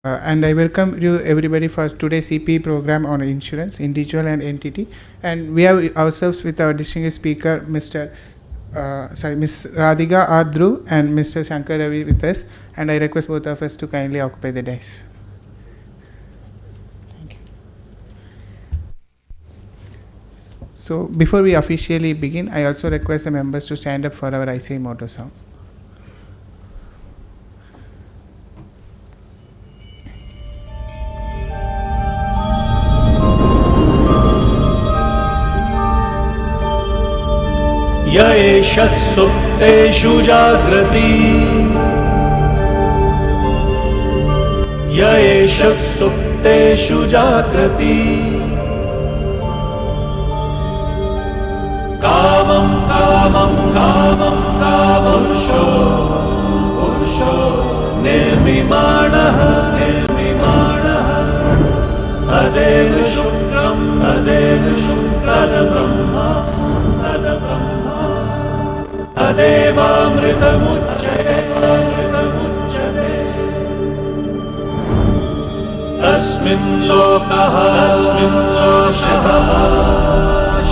And I welcome you everybody for today's CPE program on insurance, individual and entity. And we have ourselves with our distinguished speaker, Miss Radhika R Dhruv and Mr. Shankar Ravi with us. And I request both of us to kindly occupy the dais. Thank you. So before we officially begin, I also request the members to stand up for our ICAI motto song. य एष सुप्तेषु जाग्रति य एष सुप्तेषु जाग्रति कामं कामं कामं कामपुरुषो निर्मिमाणः तदेव शुक्रं तद्ब्रह्मा तदेवामृतमुच्यते तस्मिन् लोकः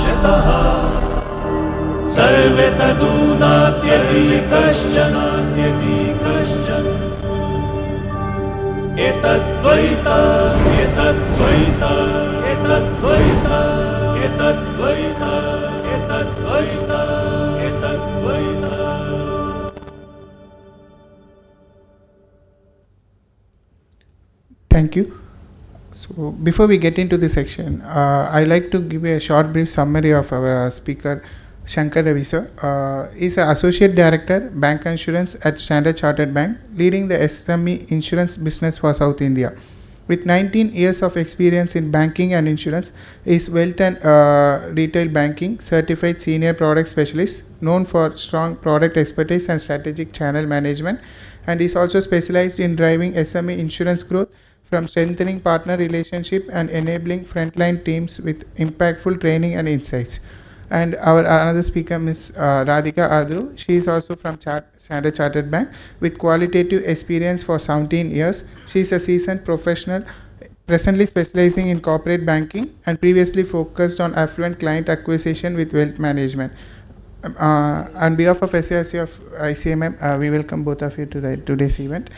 शतः सर्वे तदूनात्यति कश्चन एतद्वैता Thank you. So before we get into the section, I like to give a short brief summary of our speaker, Shankar Ravi sir. Is an associate director, bank insurance at Standard Chartered Bank, leading the SME insurance business for South India. With 19 years of experience in banking and insurance, is wealth and retail banking certified senior product specialist, known for strong product expertise and strategic channel management, and is also specialized in driving SME insurance growth from strengthening partner relationship and enabling frontline teams with impactful training and insights. And our another speaker, Ms. Radhika R Dhruv, she is also from Standard Chartered Bank with qualitative experience for 17 years. She is a seasoned professional, presently specializing in corporate banking and previously focused on affluent client acquisition with wealth management. On behalf of SIRC of ICAI, we welcome both of you to today's event.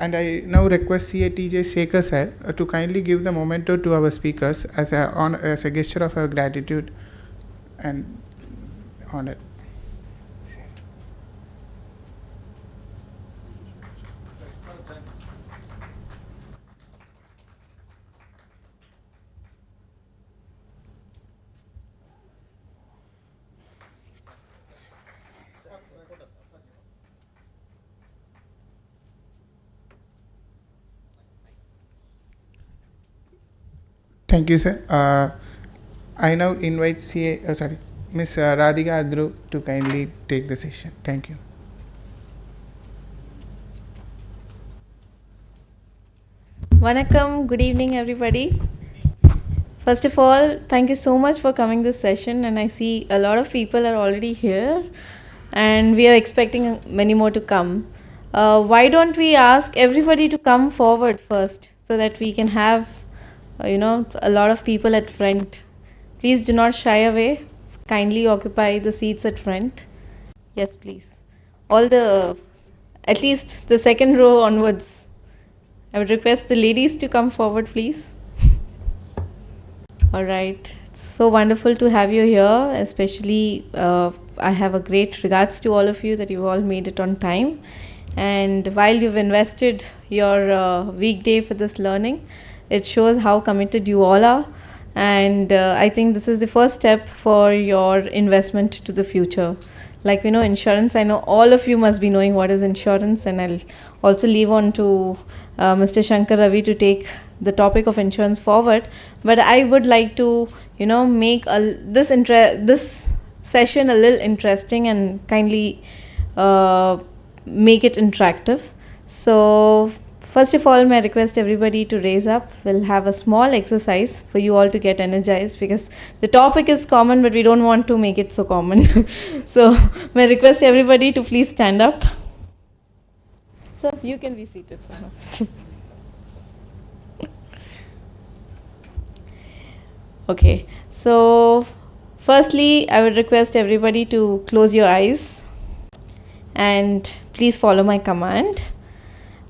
And I now request CATJ Shankar sir to kindly give the memento to our speakers as a gesture of our gratitude and honor. Thank you, sir. I now invite Ms. Radhika R Dhruv to kindly take the session. Thank you. Vanakkam, good evening everybody. First of all, thank you so much for coming this session, and I see a lot of people are already here and we are expecting many more to come. Why don't we ask everybody to come forward first so that we can have a lot of people at front. Please do not shy away. Kindly occupy the seats at front. Yes, please. At least the second row onwards. I would request the ladies to come forward, please. All right. It's so wonderful to have you here. Especially, I have a great regards to all of you that you've all made it on time. And while you've invested your weekday for this learning, it shows how committed you all are, and I think this is the first step for your investment to the future. Like insurance, I know all of you must be knowing what is insurance, and I'll also leave on to Mr. Shankar Ravi to take the topic of insurance forward. But I would like to make this session a little interesting and kindly make it interactive. So first of all, may I request everybody to raise up. We'll have a small exercise for you all to get energized, because the topic is common, but we don't want to make it so common. So may I request everybody to please stand up. So you can be seated, sir. Okay, so firstly, I would request everybody to close your eyes and please follow my command.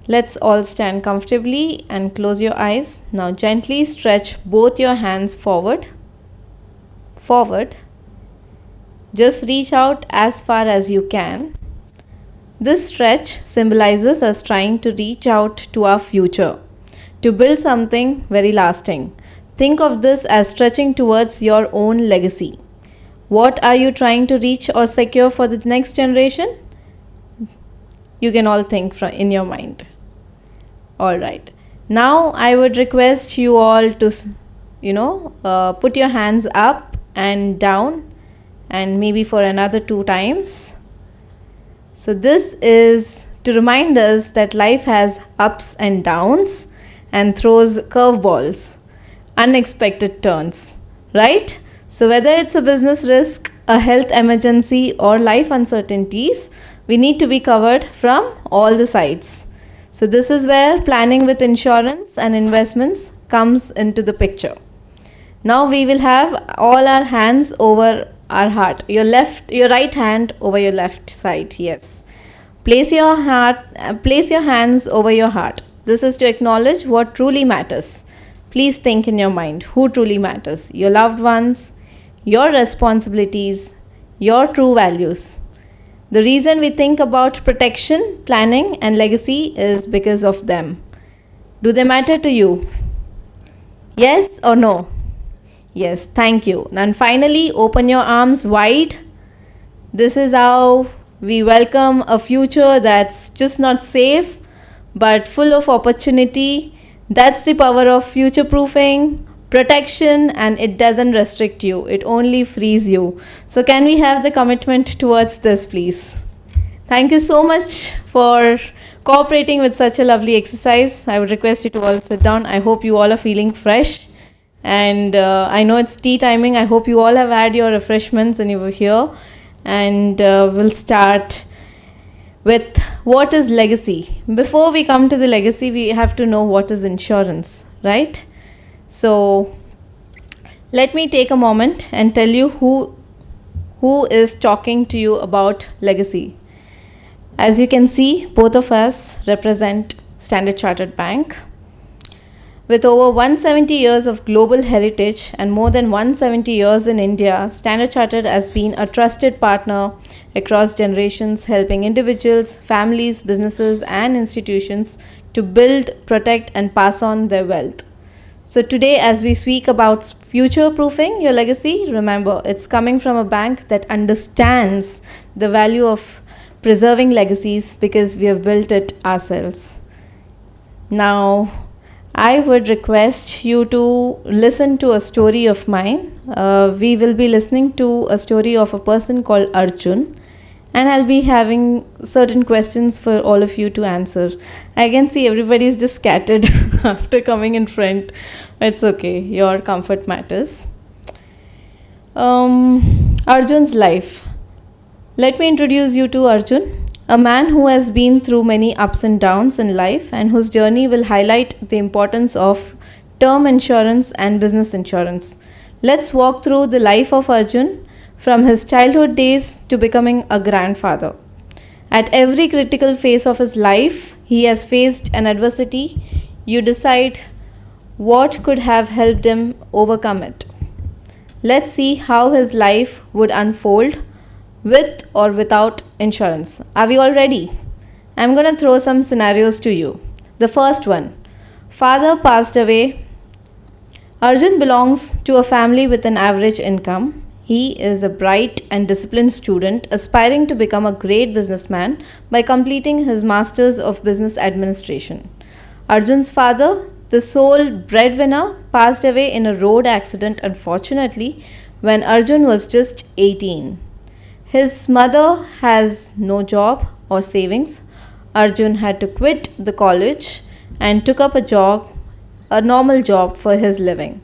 Let's all stand comfortably and close your eyes. Now gently stretch both your hands forward. Just reach out as far as you can. This stretch symbolizes us trying to reach out to our future, to build something very lasting. Think of this as stretching towards your own legacy. What are you trying to reach or secure for the next generation? You can all think in your mind. Alright. Now I would request you all to, put your hands up and down, and maybe for another 2 times. So this is to remind us that life has ups and downs and throws curveballs, unexpected turns, right? So whether it's a business risk, a health emergency, or life uncertainties, we need to be covered from all the sides. So this is where planning with insurance and investments comes into the picture. Now we will have all our hands over our heart. Your right hand over your left side. Yes. Place your hands over your heart. This is to acknowledge what truly matters. Please think in your mind who truly matters. Your loved ones, your responsibilities, your true values. The reason we think about protection, planning, and legacy is because of them. Do they matter to you? Yes or no? Yes, thank you. And finally, open your arms wide. This is how we welcome a future that's just not safe, but full of opportunity. That's the power of future-proofing, protection, and it doesn't restrict you. It only frees you. So can we have the commitment towards this, please? Thank you so much for cooperating with such a lovely exercise. I would request you to all sit down. I hope you all are feeling fresh. And I know it's tea timing. I hope you all have had your refreshments and you were here. And we'll start with what is legacy. Before we come to the legacy, we have to know what is insurance, right? So let me take a moment and tell you who is talking to you about legacy. As you can see, both of us represent Standard Chartered Bank. With over 170 years of global heritage and more than 170 years in India, Standard Chartered has been a trusted partner across generations, helping individuals, families, businesses, and institutions to build, protect, and pass on their wealth. So today, as we speak about future-proofing your legacy, remember, it's coming from a bank that understands the value of preserving legacies because we have built it ourselves. Now, I would request you to listen to a story of mine. We will be listening to a story of a person called Arjun, and I'll be having certain questions for all of you to answer. I can see everybody's just scattered after coming in front. It's okay, your comfort matters. Arjun's life. Let me introduce you to Arjun, a man who has been through many ups and downs in life and whose journey will highlight the importance of term insurance and business insurance. Let's walk through the life of Arjun from his childhood days to becoming a grandfather. At every critical phase of his life, he has faced an adversity. You decide what could have helped him overcome it. Let's see how his life would unfold with or without insurance. Are we all ready? I'm going to throw some scenarios to you. The first one, father passed away. Arjun belongs to a family with an average income. He is a bright and disciplined student aspiring to become a great businessman by completing his Masters of Business Administration. Arjun's father, the sole breadwinner, passed away in a road accident unfortunately when Arjun was just 18. His mother has no job or savings. Arjun had to quit the college and took up a normal job for his living.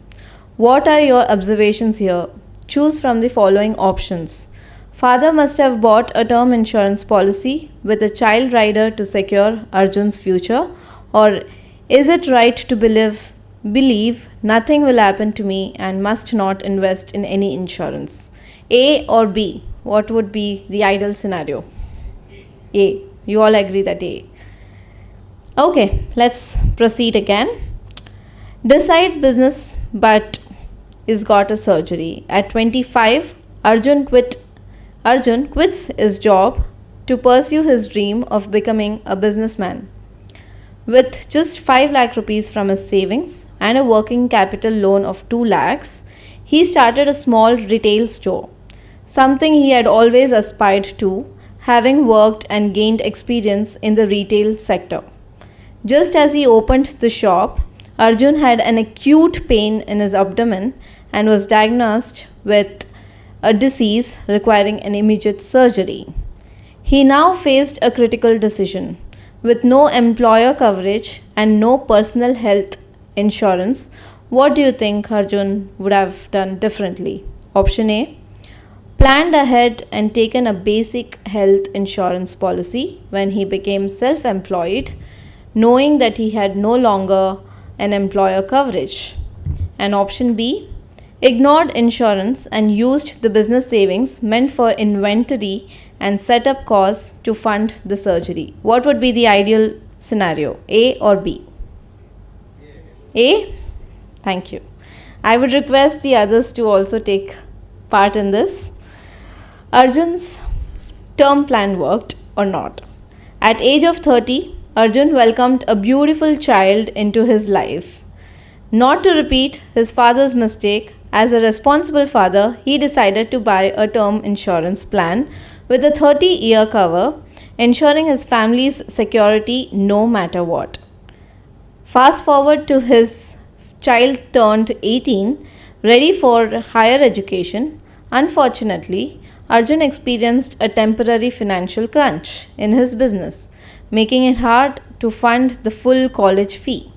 What are your observations here? Choose from the following options. Father must have bought a term insurance policy with a child rider to secure Arjun's future, or is it right to believe nothing will happen to me and must not invest in any insurance? A or B? What would be the ideal scenario? A. You all agree that A. Okay, let's proceed again. Decide business but is got a surgery. At 25, Arjun quits his job to pursue his dream of becoming a businessman. With just 5 lakh rupees from his savings and a working capital loan of 2 lakhs, he started a small retail store, something he had always aspired to, having worked and gained experience in the retail sector. Just as he opened the shop, Arjun had an acute pain in his abdomen and was diagnosed with a disease requiring an immediate surgery. He now faced a critical decision. With no employer coverage and no personal health insurance, what do you think Arjun would have done differently? Option A. Planned ahead and taken a basic health insurance policy when he became self-employed, knowing that he had no longer an employer coverage. And option B, ignored insurance and used the business savings meant for inventory and setup costs to fund the surgery. What would be the ideal scenario, A or B? A? Thank you. I would request the others to also take part in this. Arjun's term plan worked or not? At age of 30, Arjun welcomed a beautiful child into his life. Not to repeat his father's mistake, as a responsible father, he decided to buy a term insurance plan with a 30-year cover, ensuring his family's security no matter what. Fast forward to his child turned 18, ready for higher education. Unfortunately, Arjun experienced a temporary financial crunch in his business, making it hard to fund the full college fee.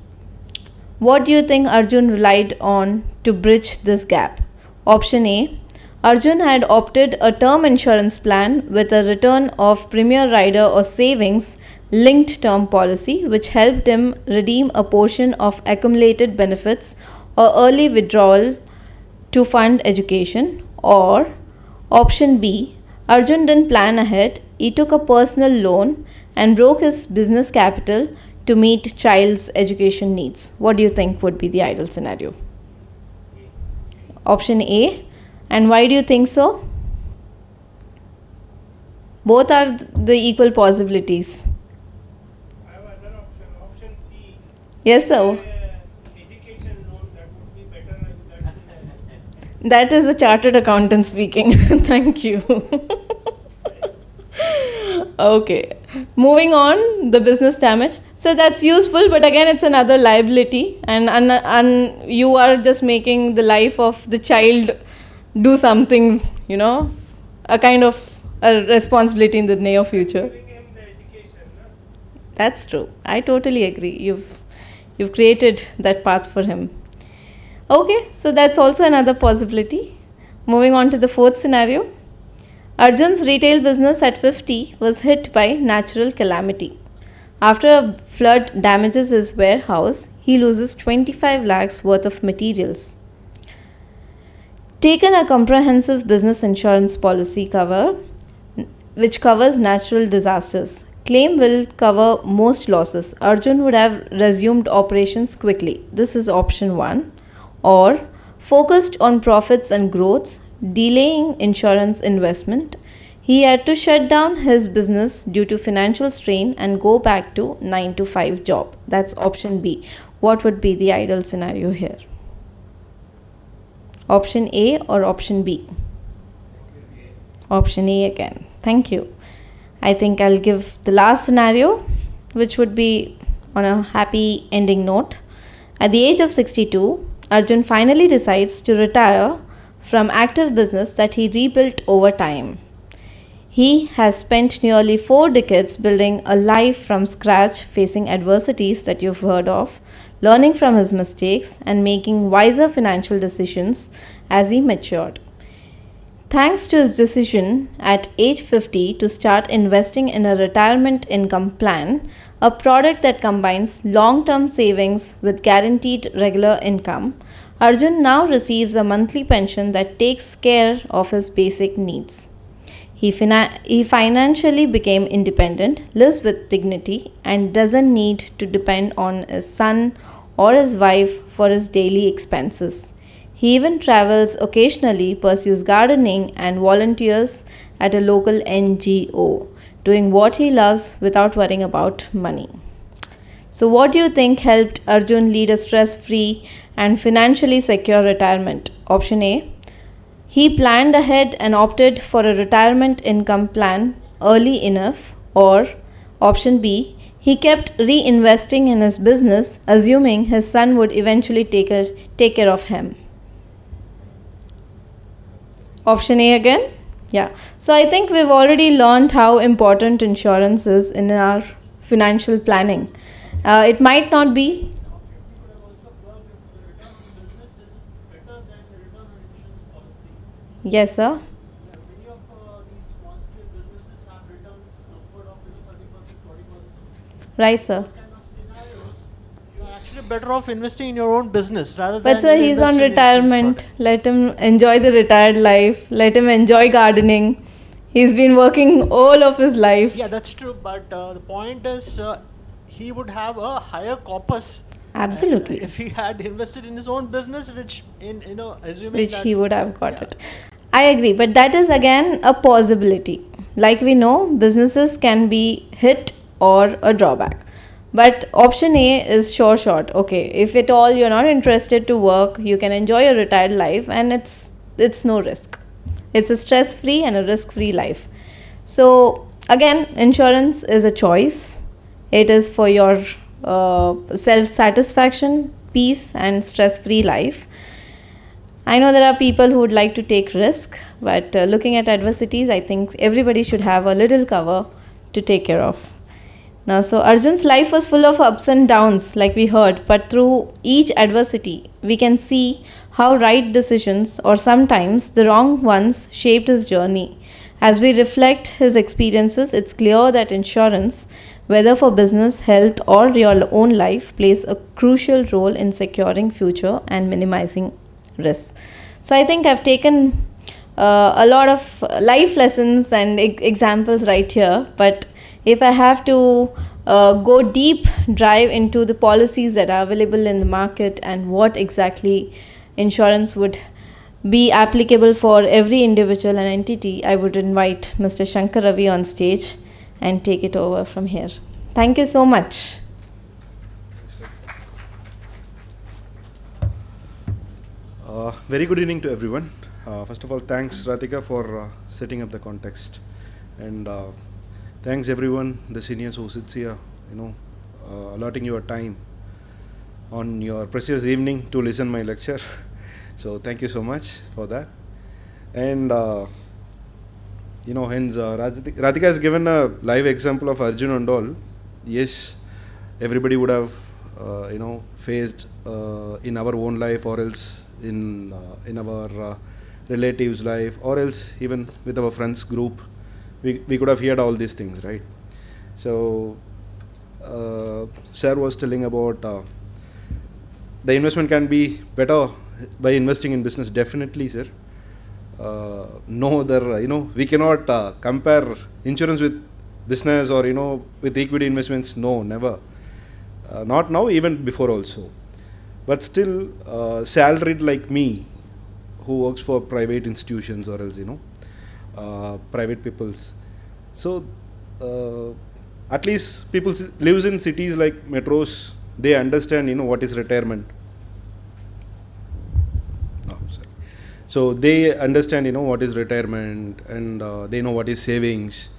What do you think Arjun relied on to bridge this gap? Option A. Arjun had opted a term insurance plan with a return of premier rider or savings linked term policy, which helped him redeem a portion of accumulated benefits or early withdrawal to fund education. Or option B. Arjun didn't plan ahead, he took a personal loan and broke his business capital to meet child's education needs. What do you think would be the ideal scenario? Option A. And why do you think so? Both are the equal possibilities. I have another option, option C. Yes, sir. Education loan, that would be better in that scenario. That is a chartered accountant speaking. Thank you. Okay. Moving on, the business damage. So that's useful, but again, it's another liability, and you are just making the life of the child do something, a kind of a responsibility in the near future. Giving him the education, no? That's true. I totally agree. You've created that path for him. Okay, so that's also another possibility. Moving on to the fourth scenario. Arjun's retail business at 50 was hit by natural calamity. After a flood damages his warehouse, he loses 25 lakhs worth of materials. Taken a comprehensive business insurance policy cover, which covers natural disasters. Claim will cover most losses. Arjun would have resumed operations quickly. This is option 1. Or focused on profits and growth, delaying insurance investment. He had to shut down his business due to financial strain and go back to 9 to 5 job. That's option B. What would be the ideal scenario here? Option A or option B? Option A again. Thank you. I think I'll give the last scenario, which would be on a happy ending note. At the age of 62, Arjun finally decides to retire from active business that he rebuilt over time. He has spent nearly 4 decades building a life from scratch, facing adversities that you've heard of, learning from his mistakes, and making wiser financial decisions as he matured. Thanks to his decision at age 50 to start investing in a retirement income plan, a product that combines long term savings with guaranteed regular income, Arjun now receives a monthly pension that takes care of his basic needs. He financially became independent, lives with dignity, and doesn't need to depend on his son or his wife for his daily expenses. He even travels occasionally, pursues gardening, and volunteers at a local NGO, doing what he loves without worrying about money. So, what do you think helped Arjun lead a stress free and financially secure retirement? Option A: he planned ahead and opted for a retirement income plan early enough. Or option B: he kept reinvesting in his business, assuming his son would eventually take care of him. Option A again? Yeah. So I think we've already learned how important insurance is in our financial planning. It might not be. Could have also worked if the return on business is better than the return on insurance policy. Yes, sir. Many of these small scale businesses have returns upward of 30%, 40%. Right, sir. Those kind of scenarios, you are actually better off investing in your own business rather But than sir, you he's on invest in insurance retirement. product. Let him enjoy the retired life. Let him enjoy gardening. He's been working all of his life. Yeah, that's true. But the point is, he would have a higher corpus. Absolutely. If he had invested in his own business, which assuming Which he that's- would have got yeah. it. I agree, but that is again a possibility. Like we know, businesses can be hit or a drawback. But option A is sure shot. Okay, if at all you're not interested to work, you can enjoy your retired life, and it's no risk. It's a stress-free and a risk-free life. So again, insurance is a choice. It is for your self-satisfaction, peace, and stress-free life. I know there are people who would like to take risk, but looking at adversities, I think everybody should have a little cover to take care of. Now, so Arjun's life was full of ups and downs, like we heard, but through each adversity, we can see how right decisions, or sometimes the wrong ones, shaped his journey. As we reflect his experiences, it's clear that insurance, whether for business, health, or your own life, plays a crucial role in securing future and minimizing risks. So I think I've taken a lot of life lessons and examples right here, but if I have to go deep dive into the policies that are available in the market and what exactly insurance would be applicable for every individual and entity, I would invite Mr. Shankar Ravi on stage and take it over from here. Thank you so much. Very good evening to everyone. First of all, thanks Radhika for setting up the context, and thanks everyone, the seniors who sits here, allotting your time on your precious evening to listen my lecture. So thank you so much for that. And hence Radhika has given a live example of Arjun and all. Yes, everybody would have faced in our own life, or else in our relatives' life, or else even with our friends group, we could have heard all these things, right? So Sir was telling about the investment can be better by investing in business. Definitely, sir. No other, we cannot compare insurance with business or with equity investments. No, never. Not now, even before also. But still, salaried like me, who works for private institutions or else private peoples. So at least people lives in cities like metros. They understand what is retirement. So they understand what is retirement, and they know what is savings,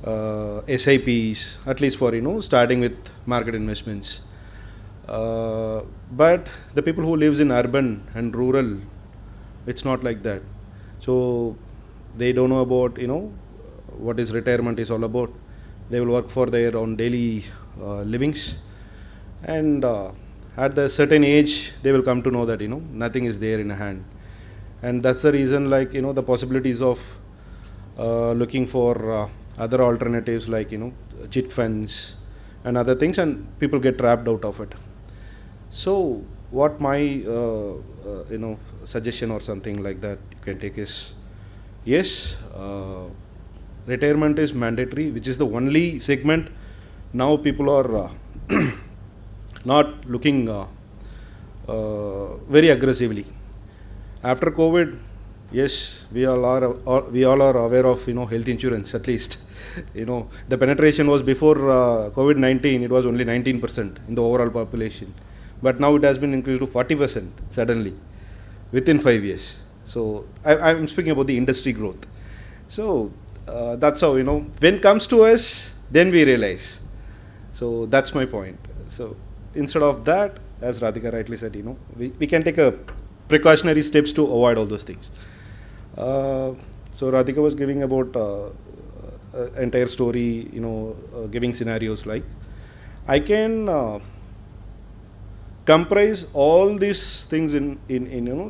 SIPs, at least for starting with market investments. But the people who lives in urban and rural, it's not like that. So they don't know about what is retirement is all about. They will work for their own daily livings, and at the certain age they will come to know that nothing is there in a hand. and that's the reason, like, the possibilities of looking for other alternatives, like, chit funds and other things, and people get trapped out of it. So what my suggestion or something like that you can take is, yes, retirement is mandatory, which is the only segment now people are not looking very aggressively. After COVID, yes, we all are aware of health insurance, at least. The penetration was before COVID-19, it was only 19% in the overall population, but now it has been increased to 40% suddenly within 5 years. So I'm speaking about the industry growth. So that's how, when it comes to us, then we realize. So that's my point. So instead of that, as Radhika rightly said, we can take a precautionary steps to avoid all those things. So Radhika was giving about entire story, giving scenarios. Like, I can comprise all these things in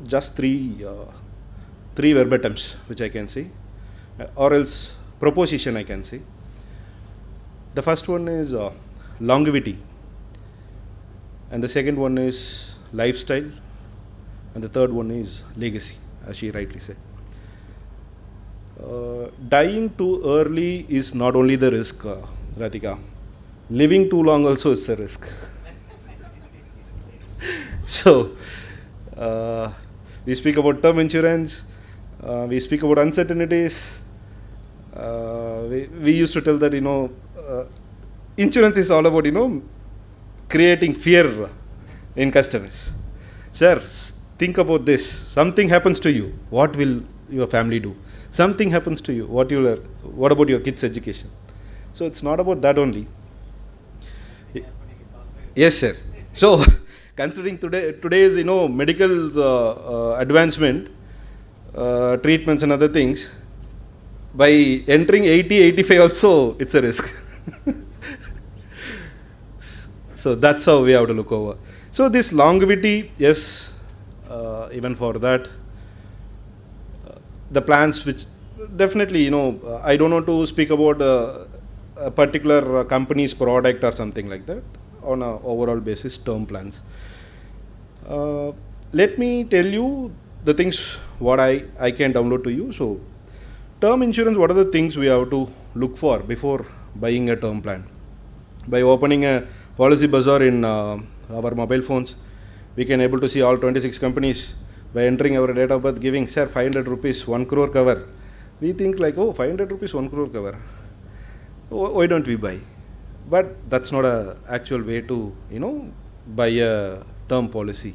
just three verbatims, which I can say, or else proposition I can say. The first one is longevity, and the second one is lifestyle, and the third one is legacy, as she rightly said. Dying too early is not only the risk, Radhika. Living too long also is a risk. So, we speak about term insurance, we speak about uncertainties. We used to tell that, insurance is all about, creating fear in customers. Sir, think about this. Something happens to you, what will your family do? Something happens to you, what about your kids' education? So it's not about that only. Yes, sir. So considering today's medical advancement, treatments and other things, by entering 80, 85 also, it's a risk. So that's how we have to look over. So this longevity, yes, even for that, the plans which definitely, I don't want to speak about a particular company's product or something like that. On an overall basis, term plans. Let me tell you the things what I can download to you. So term insurance, what are the things we have to look for before buying a term plan? By opening a policy bazaar in our mobile phones, we can able to see all 26 companies. By entering our date of birth, giving, sir, 500 rupees, 1 crore cover. We think like, oh, 500 rupees, 1 crore cover. Why don't we buy? But that's not a actual way to, buy a term policy.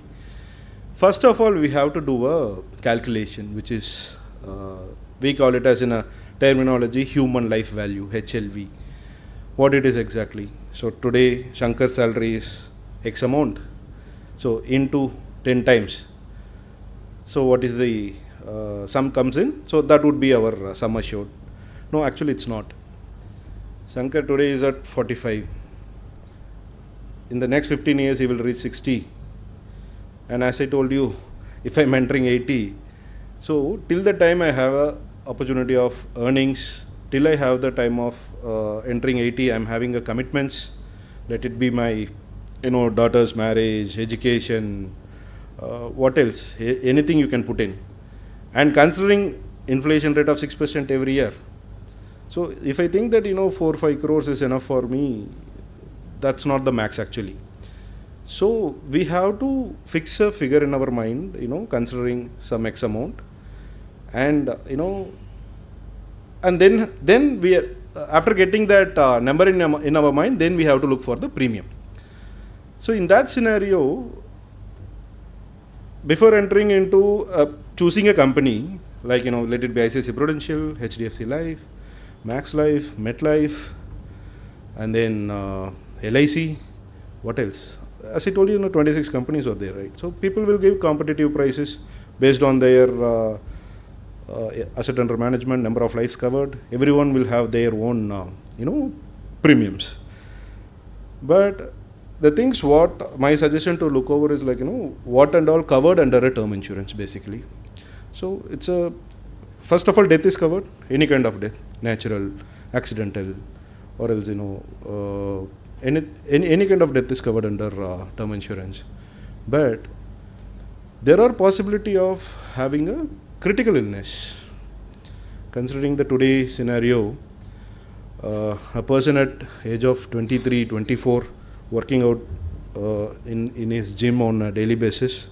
First of all, we have to do a calculation, which is, we call it as in a terminology, human life value, HLV. What it is exactly. So today, Shankar's salary is X amount. So into 10 times. So what is the sum comes in? So that would be our sum assured. No, actually it's not. Shankar today is at 45. In the next 15 years, he will reach 60. And as I told you, if I'm entering 80, so till the time I have a opportunity of earnings, till I have the time of entering 80, I'm having a commitments. Let it be my, daughter's marriage, education, what else? Anything you can put in. And considering inflation rate of 6% every year. So if I think that, 4 or 5 crores is enough for me, that's not the max actually. So we have to fix a figure in our mind, considering some X amount. And, and then we, after getting that number in our mind, then we have to look for the premium. So in that scenario, before entering into choosing a company, like, let it be ICICI Prudential, HDFC Life, Max Life, MetLife, and then LIC, what else? As I told you, 26 companies are there, right? So people will give competitive prices based on their asset under management, number of lives covered. Everyone will have their own, premiums. But the things what my suggestion to look over is like, what and all covered under a term insurance basically. So it's a, first of all, death is covered, any kind of death, natural, accidental, or else, any kind of death is covered under term insurance. But there are possibility of having a critical illness. Considering the today scenario, a person at age of 23, 24, working out in his gym on a daily basis,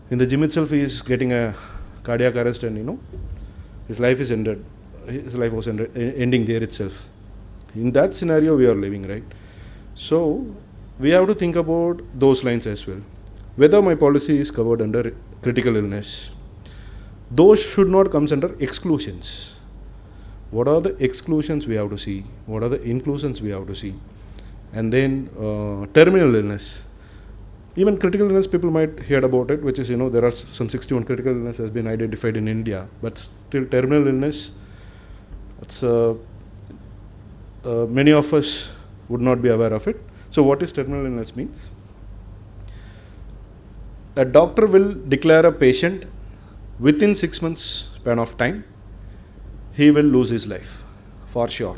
in the gym itself he is getting a cardiac arrest, and his life is ended. His life was ending there itself. In that scenario we are living, right? So we have to think about those lines as well. Whether my policy is covered under critical illness, those should not come under exclusions. What are the exclusions we have to see? What are the inclusions we have to see? And then terminal illness. Even critical illness, people might hear about it, which is, there are some 61 critical illness has been identified in India, but still terminal illness, it's many of us would not be aware of it. So what is terminal illness means? A doctor will declare a patient within 6 months span of time, he will lose his life, for sure.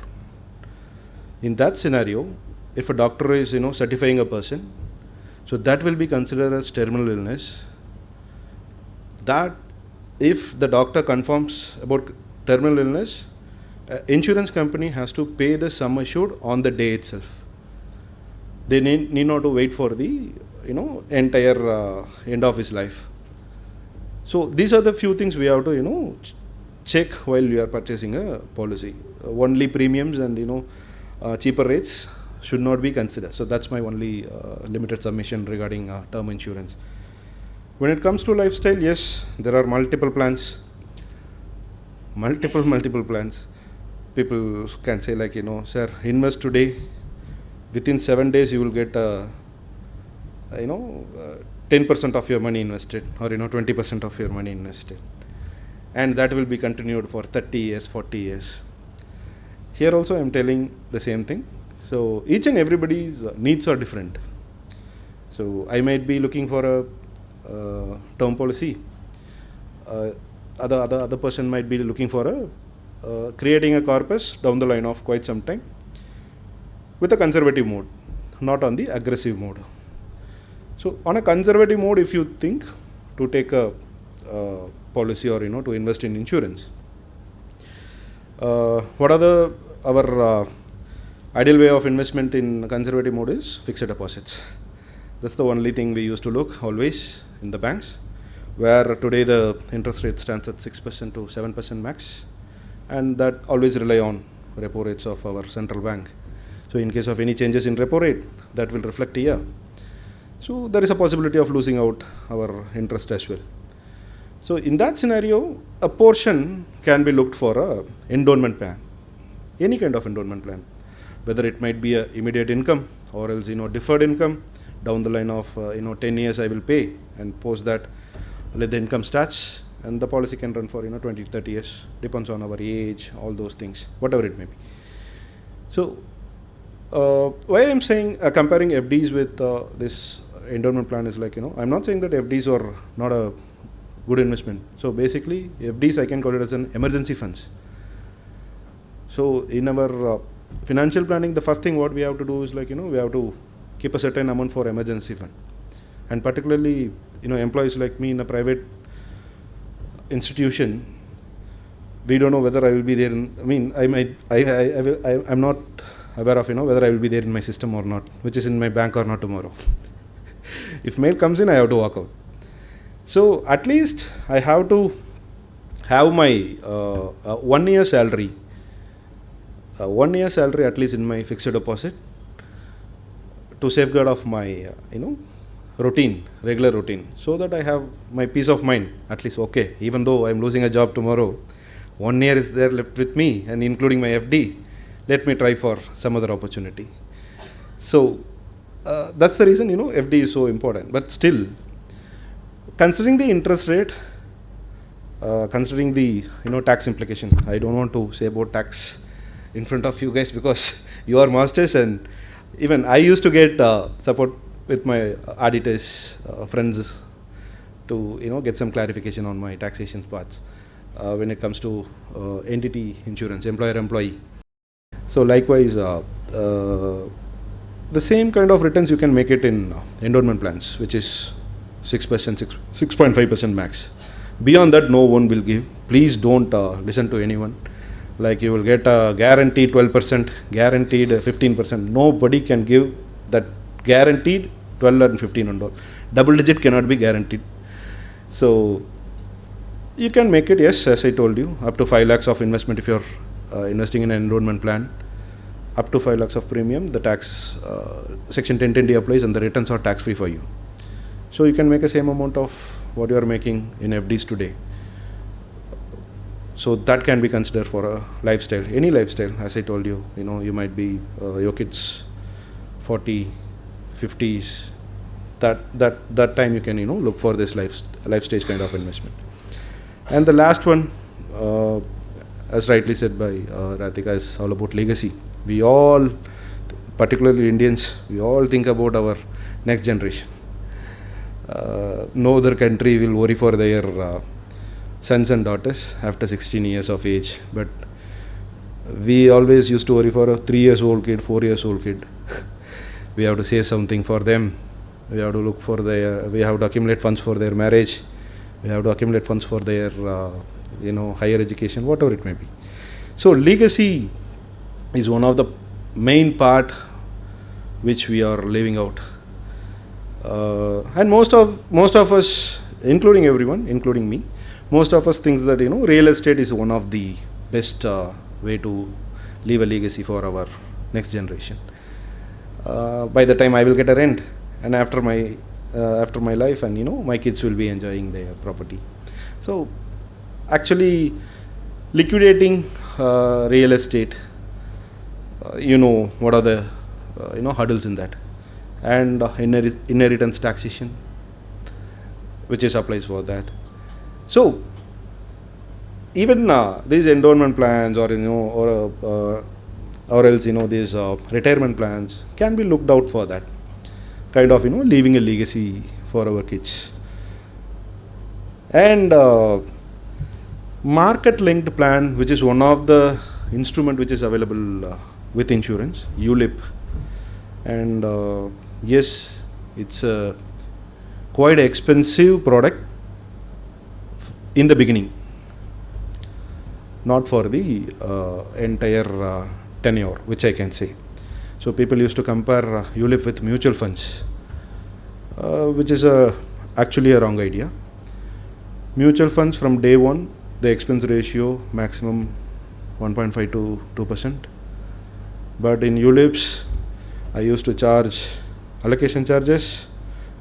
In that scenario, if a doctor is, certifying a person, so that will be considered as terminal illness. That if the doctor confirms about terminal illness, insurance company has to pay the sum assured on the day itself. They need not to wait for the entire end of his life. So these are the few things we have to check while you are purchasing a policy. Only premiums and cheaper rates should not be considered. So that's my only limited submission regarding term insurance. When it comes to lifestyle, yes, there are multiple plans. Multiple plans. People can say like, sir, invest today. Within 7 days you will get 10% of your money invested, or 20% of your money invested, and that will be continued for 30 years, 40 years. Here also I am telling the same thing. So each and everybody's needs are different. So I might be looking for a term policy. Other person might be looking for creating a corpus down the line of quite some time with a conservative mode, not on the aggressive mode. So on a conservative mode, if you think to take a policy or to invest in insurance, what are our ideal way of investment in conservative mode is fixed deposits. That's the only thing we used to look always in the banks, where today the interest rate stands at 6% to 7% max, and that always rely on repo rates of our central bank. So in case of any changes in repo rate, that will reflect here. So there is a possibility of losing out our interest as well. So in that scenario, a portion can be looked for a endowment plan, any kind of endowment plan, whether it might be a immediate income or else deferred income. Down the line of 10 years I will pay, and post that let the income starts, and the policy can run for 20, 30 years, depends on our age, all those things, whatever it may be. So why I am saying comparing FDs with this endowment plan is like, I'm not saying that FDs are not a good investment. So basically FDs I can call it as an emergency funds. So in our financial planning, the first thing what we have to do is like, we have to keep a certain amount for emergency fund. And particularly, employees like me in a private institution, we don't know whether I will be there I'm not aware of whether I will be there in my system or not, which is in my bank or not tomorrow. If mail comes in, I have to walk out. So at least I have to have my 1 year salary, 1 year salary at least in my fixed deposit, to safeguard of my routine, regular routine, so that I have my peace of mind. At least, okay, even though I am losing a job tomorrow, 1 year is there left with me, and including my FD, let me try for some other opportunity. So that's the reason FD is so important. But still, considering the interest rate, considering the tax implication, I don't want to say about tax in front of you guys because you are masters, and even I used to get support with my auditors, friends, to get some clarification on my taxation parts when it comes to entity insurance, employer-employee. So likewise, the same kind of returns you can make it in endowment plans, which is 6%, 6.5% max. Beyond that, no one will give. Please don't listen to anyone. Like you will get a guaranteed 12%, guaranteed 15%. Nobody can give that guaranteed 12 and 15 and all. Double digit cannot be guaranteed. So you can make it, yes, as I told you, up to 5 lakhs of investment if you're investing in an enrollment plan. Up to 5 lakhs of premium, the tax section 1010D applies and the returns are tax free for you. So you can make the same amount of what you are making in FDs today. So that can be considered for a lifestyle, any lifestyle. As I told you, you might be your kids 40, 50s. That time you can look for this life stage kind of investment. And the last one, as rightly said by Radhika, is all about legacy. We all, particularly Indians, we all think about our next generation. No other country will worry for their sons and daughters after 16 years of age, but we always used to worry for a 3 years old kid, 4 years old kid. We have to save something for them. We have to look for we have to accumulate funds for their marriage. We have to accumulate funds for their higher education, whatever it may be. So legacy is one of the main part which we are leaving out. And most of us, including everyone, including me, most of us thinks that real estate is one of the best way to leave a legacy for our next generation. By the time I will get a rent, and after my life, and my kids will be enjoying their property. So actually liquidating real estate, what are the hurdles in that, and inheritance taxation, which is applies for that. So even these endowment plans, or or else these retirement plans can be looked out for that kind of leaving a legacy for our kids. And market linked plan, which is one of the instrument which is available with insurance, ULIP. And yes, it's a quite expensive product in the beginning, not for the entire tenure, which I can say. So people used to compare ULIP with mutual funds, which is actually a wrong idea. Mutual funds, from day one, the expense ratio maximum 1.5 to 2%. But in ULIPs, I used to charge allocation charges,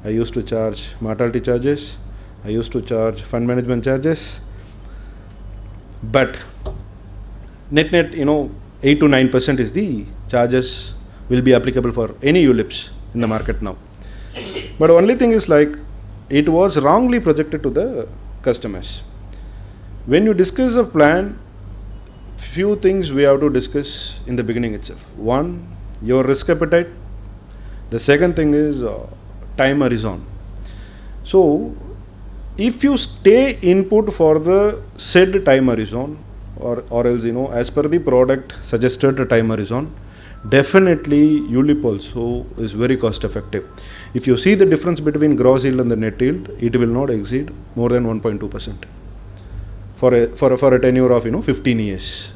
I used to charge mortality charges, I used to charge fund management charges. But net 8 to 9% is the charges will be applicable for any ULIPs in the market now. But only thing is, like, it was wrongly projected to the customers. When you discuss a plan, few things we have to discuss in the beginning itself. One, your risk appetite. The second thing is time horizon. So if you stay input for the said time horizon, or else as per the product suggested time horizon, definitely ULIP also is very cost effective. If you see the difference between gross yield and the net yield, it will not exceed more than 1.2% for a tenure of 15 years.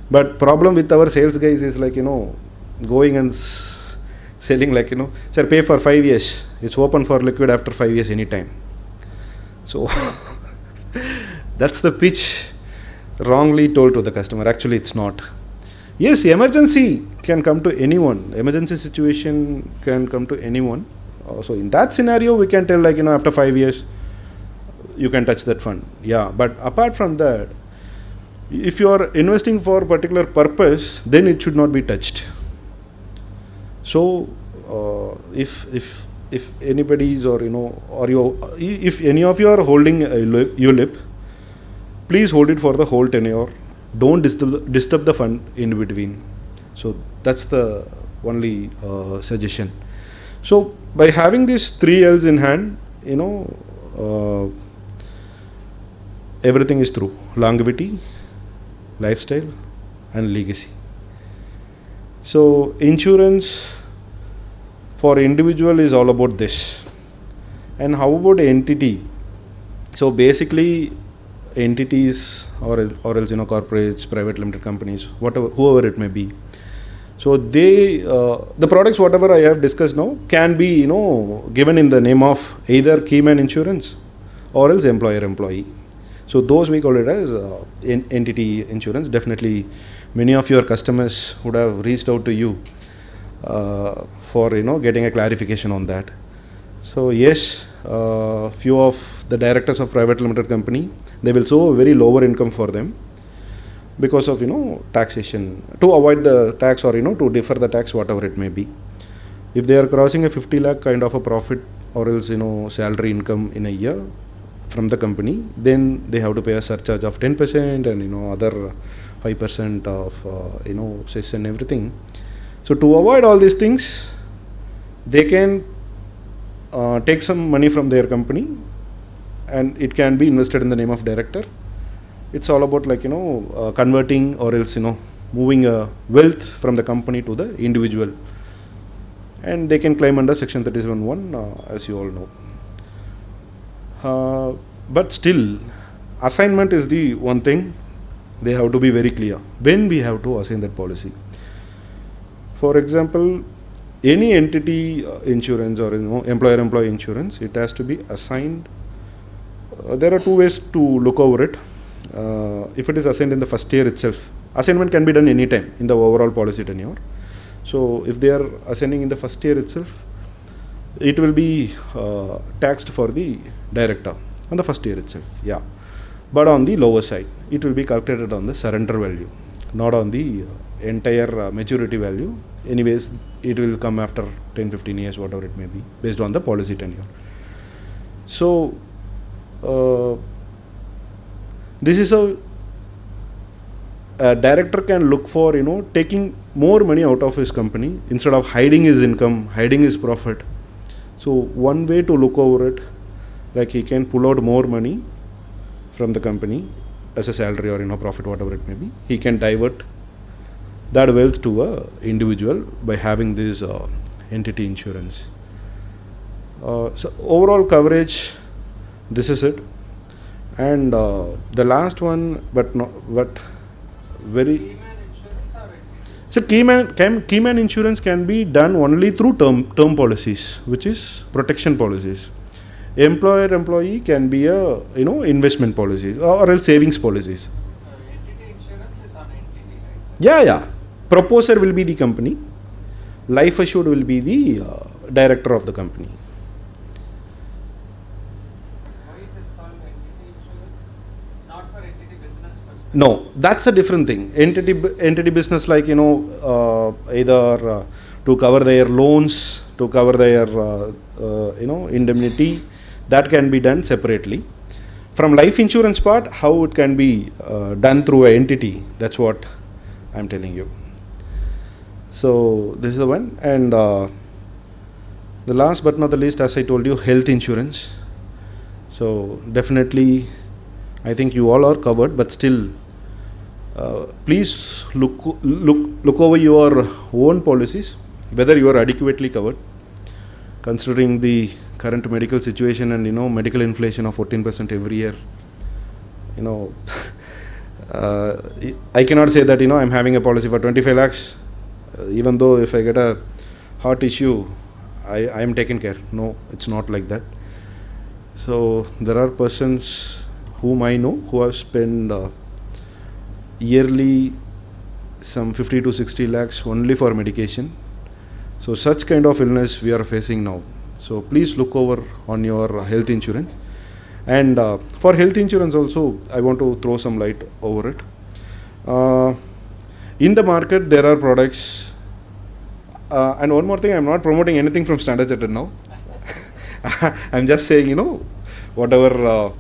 But problem with our sales guys is, like, going and selling, like, sir, pay for 5 years, it's open for liquid after 5 years anytime. So that's the pitch wrongly told to the customer. Actually, it's not. Yes, emergency can come to anyone. Emergency situation can come to anyone. So in that scenario, we can tell, like, after 5 years, you can touch that fund. Yeah, but apart from that, if you are investing for a particular purpose, then it should not be touched. So if anybody's, or if any of you are holding a ULIP, please hold it for the whole tenure. Don't disturb the fund in between. So that's the only suggestion. So by having these 3 L's in hand, everything is through longevity, lifestyle, and legacy. So insurance for individual is all about this. And how about entity? So basically entities or else corporates, private limited companies, whatever, whoever it may be. So they the products whatever I have discussed now can be given in the name of either keyman insurance or else employer-employee. So those we call it as entity insurance. Definitely many of your customers would have reached out to you for getting a clarification on that. So yes, few of the directors of private limited company, they will show a very lower income for them because of taxation, to avoid the tax or to defer the tax, whatever it may be. If they are crossing a 50 lakh kind of a profit or else salary income in a year from the company, then they have to pay a surcharge of 10% and other 5% of cess and everything. So to avoid all these things, they can take some money from their company and it can be invested in the name of director. It's all about converting or else moving wealth from the company to the individual, and they can claim under section 37(1) as you all know. But still, assignment is the one thing they have to be very clear when we have to assign that policy. For example, any entity insurance or employer-employee insurance, it has to be assigned. There are two ways to look over it. If it is assigned in the first year itself, assignment can be done anytime in the overall policy tenure. So if they are assigning in the first year itself, it will be taxed for the director on the first year itself. Yeah, but on the lower side, it will be calculated on the surrender value, not on the entire maturity value. Anyways, it will come after 10-15 years, whatever it may be, based on the policy tenure. So this is a director can look for taking more money out of his company instead of hiding his income, hiding his profit. So one way to look over it, like he can pull out more money from the company as a salary or profit, whatever it may be. He can divert that wealth to a individual by having this entity insurance. So overall coverage, this is it. And the last one, but very. So keyman insurance can be done only through term policies, which is protection policies. Employer-employee can be a investment policies or else savings policies. Entity insurance is on entity, right? Yeah. Proposer will be the company. Life assured will be the director of the company. Why it is called entity insurance? It's not for entity business perspective. No, that's a different thing. Entity business, like either to cover their loans, to cover their indemnity, that can be done separately. From life insurance part, how it can be done through an entity, that's what I'm telling you. So this is the one. And the last but not the least, as I told you, health insurance. So definitely I think you all are covered, but still please look over your own policies, whether you are adequately covered, considering the current medical situation and medical inflation of 14% every year. I cannot say that I'm having a policy for 25 lakhs, even though if I get a heart issue, I am taken care. No, it's not like that. So there are persons whom I know who have spent yearly some 50 to 60 lakhs only for medication. So such kind of illness we are facing now. So please look over on your health insurance. And for health insurance also, I want to throw some light over it. In the market, there are products. And one more thing, I'm not promoting anything from Standard Chartered now. I'm just saying, whatever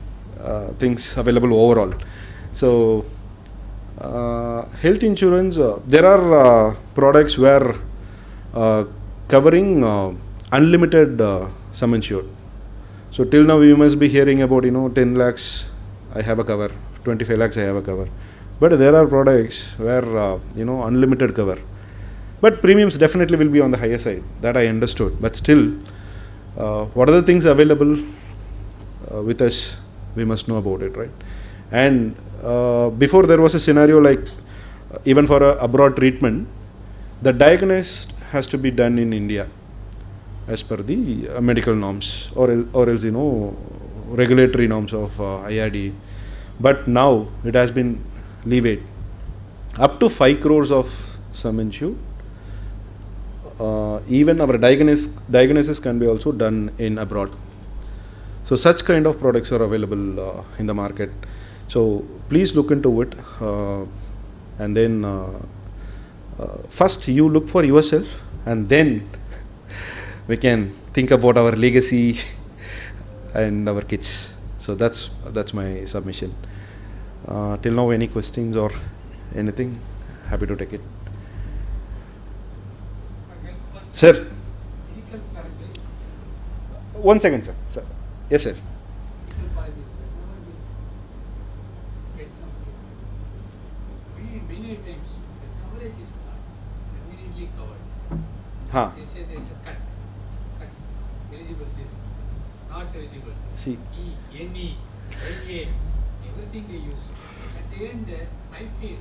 things available overall. So health insurance, there are products where covering unlimited sum insured. So till now you must be hearing about 10 lakhs I have a cover, 25 lakhs I have a cover. But there are products where unlimited cover. But premiums definitely will be on the higher side. That I understood. But still, what are the things available with us? We must know about it, right? And before there was a scenario like even for a abroad treatment, the diagnosis has to be done in India as per the medical norms or else regulatory norms of IRD. But now it has been levied up to 5 crores of sum insured. Even our diagnosis can be also done in abroad. So such kind of products are available in the market. So please look into it, and then first you look for yourself, and then we can think about our legacy and our kids. So that's my submission. Till now, any questions or anything? Happy to take it. Sir. One second, sir. Yes, sir. Many times the coverage is not immediately covered. Ha. They say there is a cut, eligible this, not eligible. See. E, NE, LA, everything they use. At the end, I feel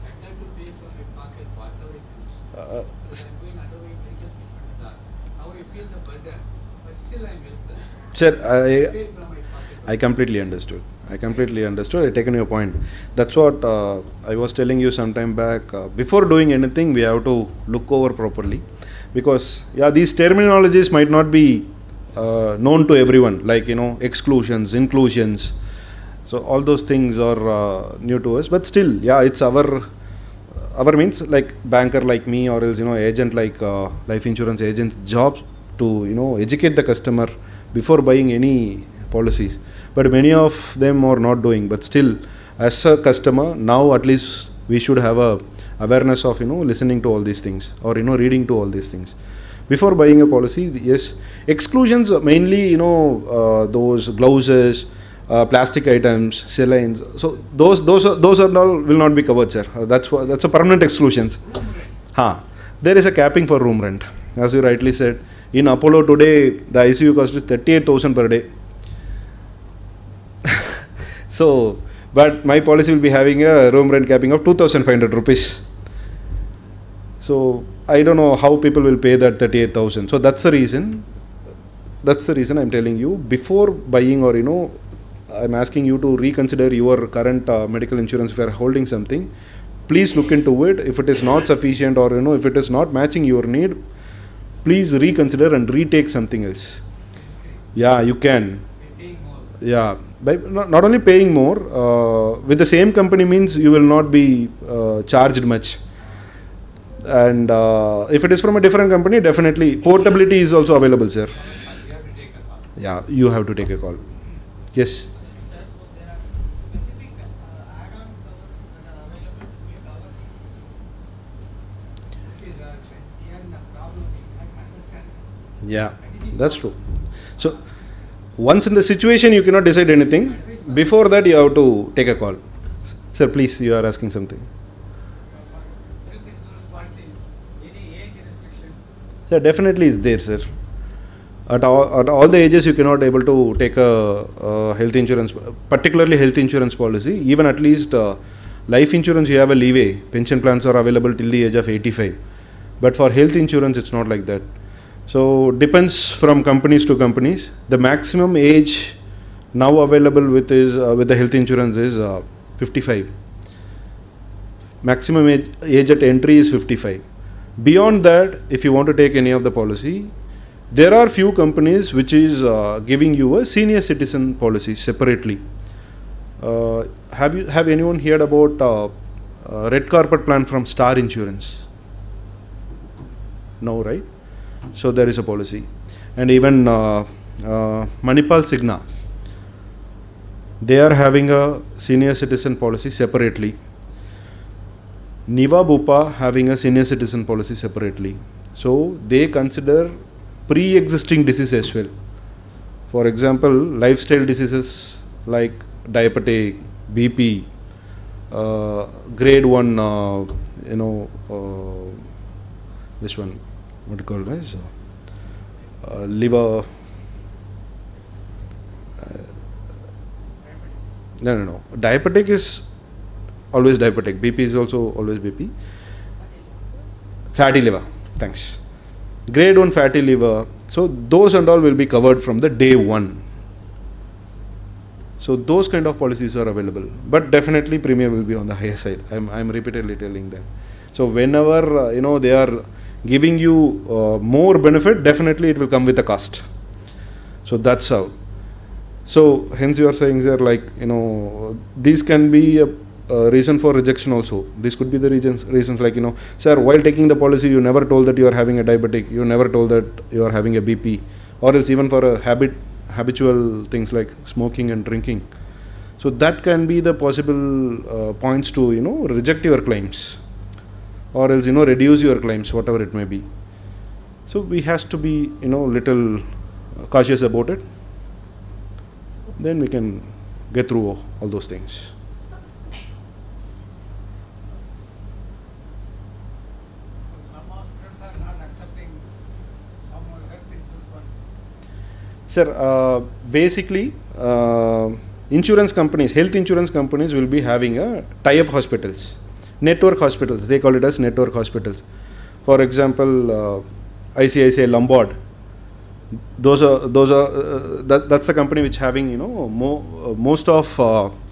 I have to pay from my pocket whatever it is. I'm going undergoing medical treatment and all. Now I feel the burden, but still I'm helpless. Sir, Pay from my pocket. I completely understood. I taken your point. That's what I was telling you some time back. Before doing anything, we have to look over properly, because these terminologies might not be known to everyone, like exclusions, inclusions. So all those things are new to us. But still, it's our means, like banker like me, or else agent like life insurance agent's job to educate the customer before buying any policies. But many of them are not doing. But still, as a customer, now at least we should have a awareness of listening to all these things, or reading to all these things before buying a policy. Yes, exclusions mainly those glouses, plastic items, salines. So those are all will not be covered, sir. That's a permanent exclusions. There is a capping for room rent, as you rightly said. In Apollo today, the ICU cost is 38,000 per day. So, but my policy will be having a room rent capping of 2,500 rupees. So I don't know how people will pay that 38,000. So that's the reason I'm telling you, before buying, or I'm asking you to reconsider your current medical insurance. If you are holding something, please look into it. If it is not sufficient, or if it is not matching your need, please reconsider and retake something else. Yeah, you can. Yeah, by not only paying more, with the same company means you will not be charged much. And if it is from a different company, definitely portability is also available, sir. Yeah, you have to take a call. Yes. Yeah, that's true. So once in the situation, you cannot decide anything. Before that, you have to take a call. Sir, please, you are asking something. Sir, definitely is there, sir. At all the ages, you cannot able to take a health insurance, particularly health insurance policy. Even at least life insurance, you have a leeway. Pension plans are available till the age of 85. But for health insurance, it's not like that. So depends from companies to companies. The maximum age now available with the health insurance is 55. Maximum age at entry is 55. Beyond that, if you want to take any of the policy, there are few companies which is giving you a senior citizen policy separately. Have anyone heard about red carpet plan from Star Insurance? No, right? So there is a policy. And even Manipal Cigna, they are having a senior citizen policy separately. Niva Bupa having a senior citizen policy separately. So they consider pre-existing disease as well For example, lifestyle diseases like diabetic, BP, grade 1, this one, what do you call it as? Liver. No. Diabetic is always diabetic. BP is also always BP. Fatty liver. Thanks. Grade 1 fatty liver. So those and all will be covered from the day 1. So those kind of policies are available. But definitely premium will be on the higher side. I'm repeatedly telling them. So whenever they are giving you more benefit, definitely it will come with a cost. So that's how. So hence you are saying there, like, these can be a reason for rejection also. This could be the reasons like, sir, while taking the policy, you never told that you are having a diabetic, you never told that you are having a BP, or else even for a habitual things like smoking and drinking. So that can be the possible points to, reject your claims, or else, reduce your claims, whatever it may be. So we has to be, little cautious about it. Then we can get through all those things. Some hospitals are not accepting some health insurance policies. Sir, basically, health insurance companies will be having a tie-up hospitals, network hospitals. They call it as network hospitals. For example, ICICI Lombard. That's the company which having most of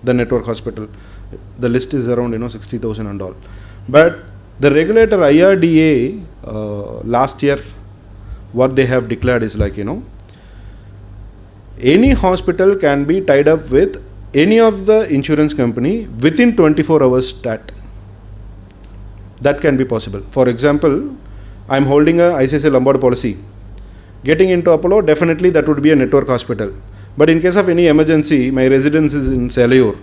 the network hospital. The list is around 60,000 and all. But the regulator IRDA last year, what they have declared is like, any hospital can be tied up with any of the insurance company within 24 hours stat. That can be possible. For example, I am holding a ICICI Lombard policy. Getting into Apollo, definitely that would be a network hospital. But in case of any emergency, my residence is in Salayur.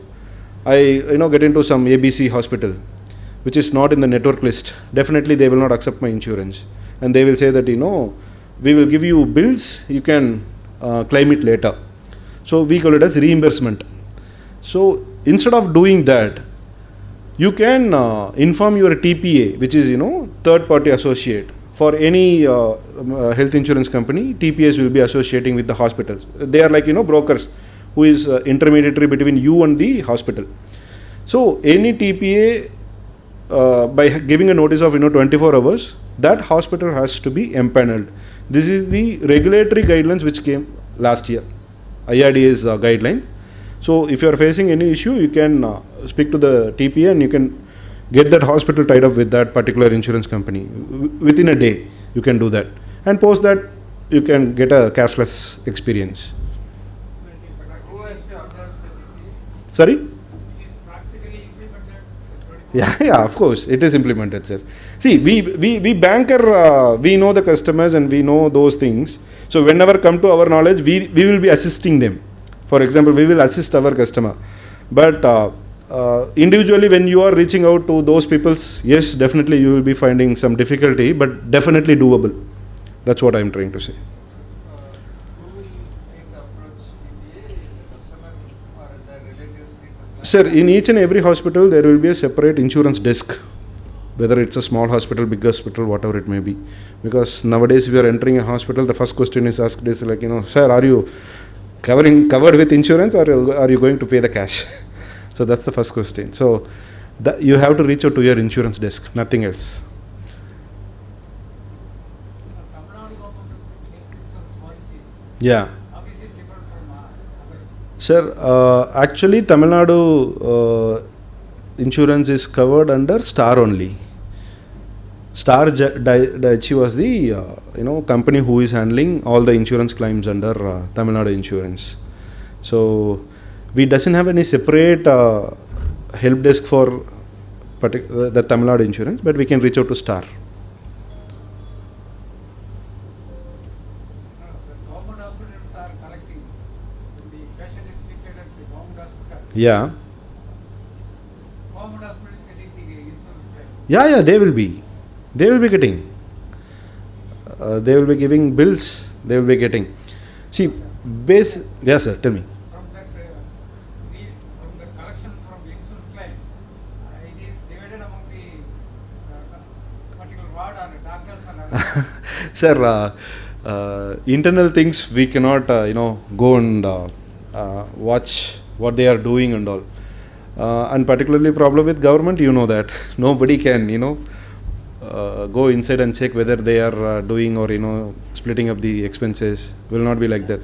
I get into some ABC hospital, which is not in the network list. Definitely they will not accept my insurance, and they will say that we will give you bills, you can claim it later. So we call it as reimbursement. So instead of doing that, you can inform your TPA, which is third party associate. For any health insurance company, TPAs will be associating with the hospitals. They are like brokers who is intermediary between you and the hospital. So any TPA, by giving a notice of 24 hours, that hospital has to be empaneled. This is the regulatory guidelines which came last year, IRDA's guidelines. So if you are facing any issue, you can speak to the TPA and you can get that hospital tied up with that particular insurance company. Within a day, you can do that. And post that, you can get a cashless experience. Who has to announce the TPA? Sorry? It is practically implemented. Yeah, of course, it is implemented, sir. See, we banker, we know the customers and we know those things. So whenever come to our knowledge, we will be assisting them. For example, we will assist our customer. But individually, when you are reaching out to those peoples, yes, definitely you will be finding some difficulty, but definitely doable. That's what I am trying to say. Who will need to approach TPA? The customer or the relatives need to apply? Sir, in each and every hospital, there will be a separate insurance desk. Whether it's a small hospital, big hospital, whatever it may be. Because nowadays, if you are entering a hospital, the first question is asked is like, sir, are you covered with insurance, or are you going to pay the cash? So that's the first question. So you have to reach out to your insurance desk, nothing else. Tamil Nadu government health insurance policy. Yeah. How is it different from others? Sir, actually Tamil Nadu insurance is covered under Star only. Star Daiichi was the company who is handling all the insurance claims under Tamil Nadu insurance. So we doesn't have any separate help desk for the Tamil Nadu insurance, but we can reach out to Star. The government hospitals are collecting. When the patient is treated at the government hospital, Yeah. government hospital is getting the insurance claim. Yeah, they will be getting. They will be giving bills, they will be getting. See, Yes, sir. Tell me. From that, from the collection from the insurance claim, it is divided among the particular ward or doctors and others. Sir, internal things we cannot, go and watch what they are doing and all. And particularly problem with government, you know that nobody can, go inside and check whether they are doing or splitting up the expenses. Will not be like that.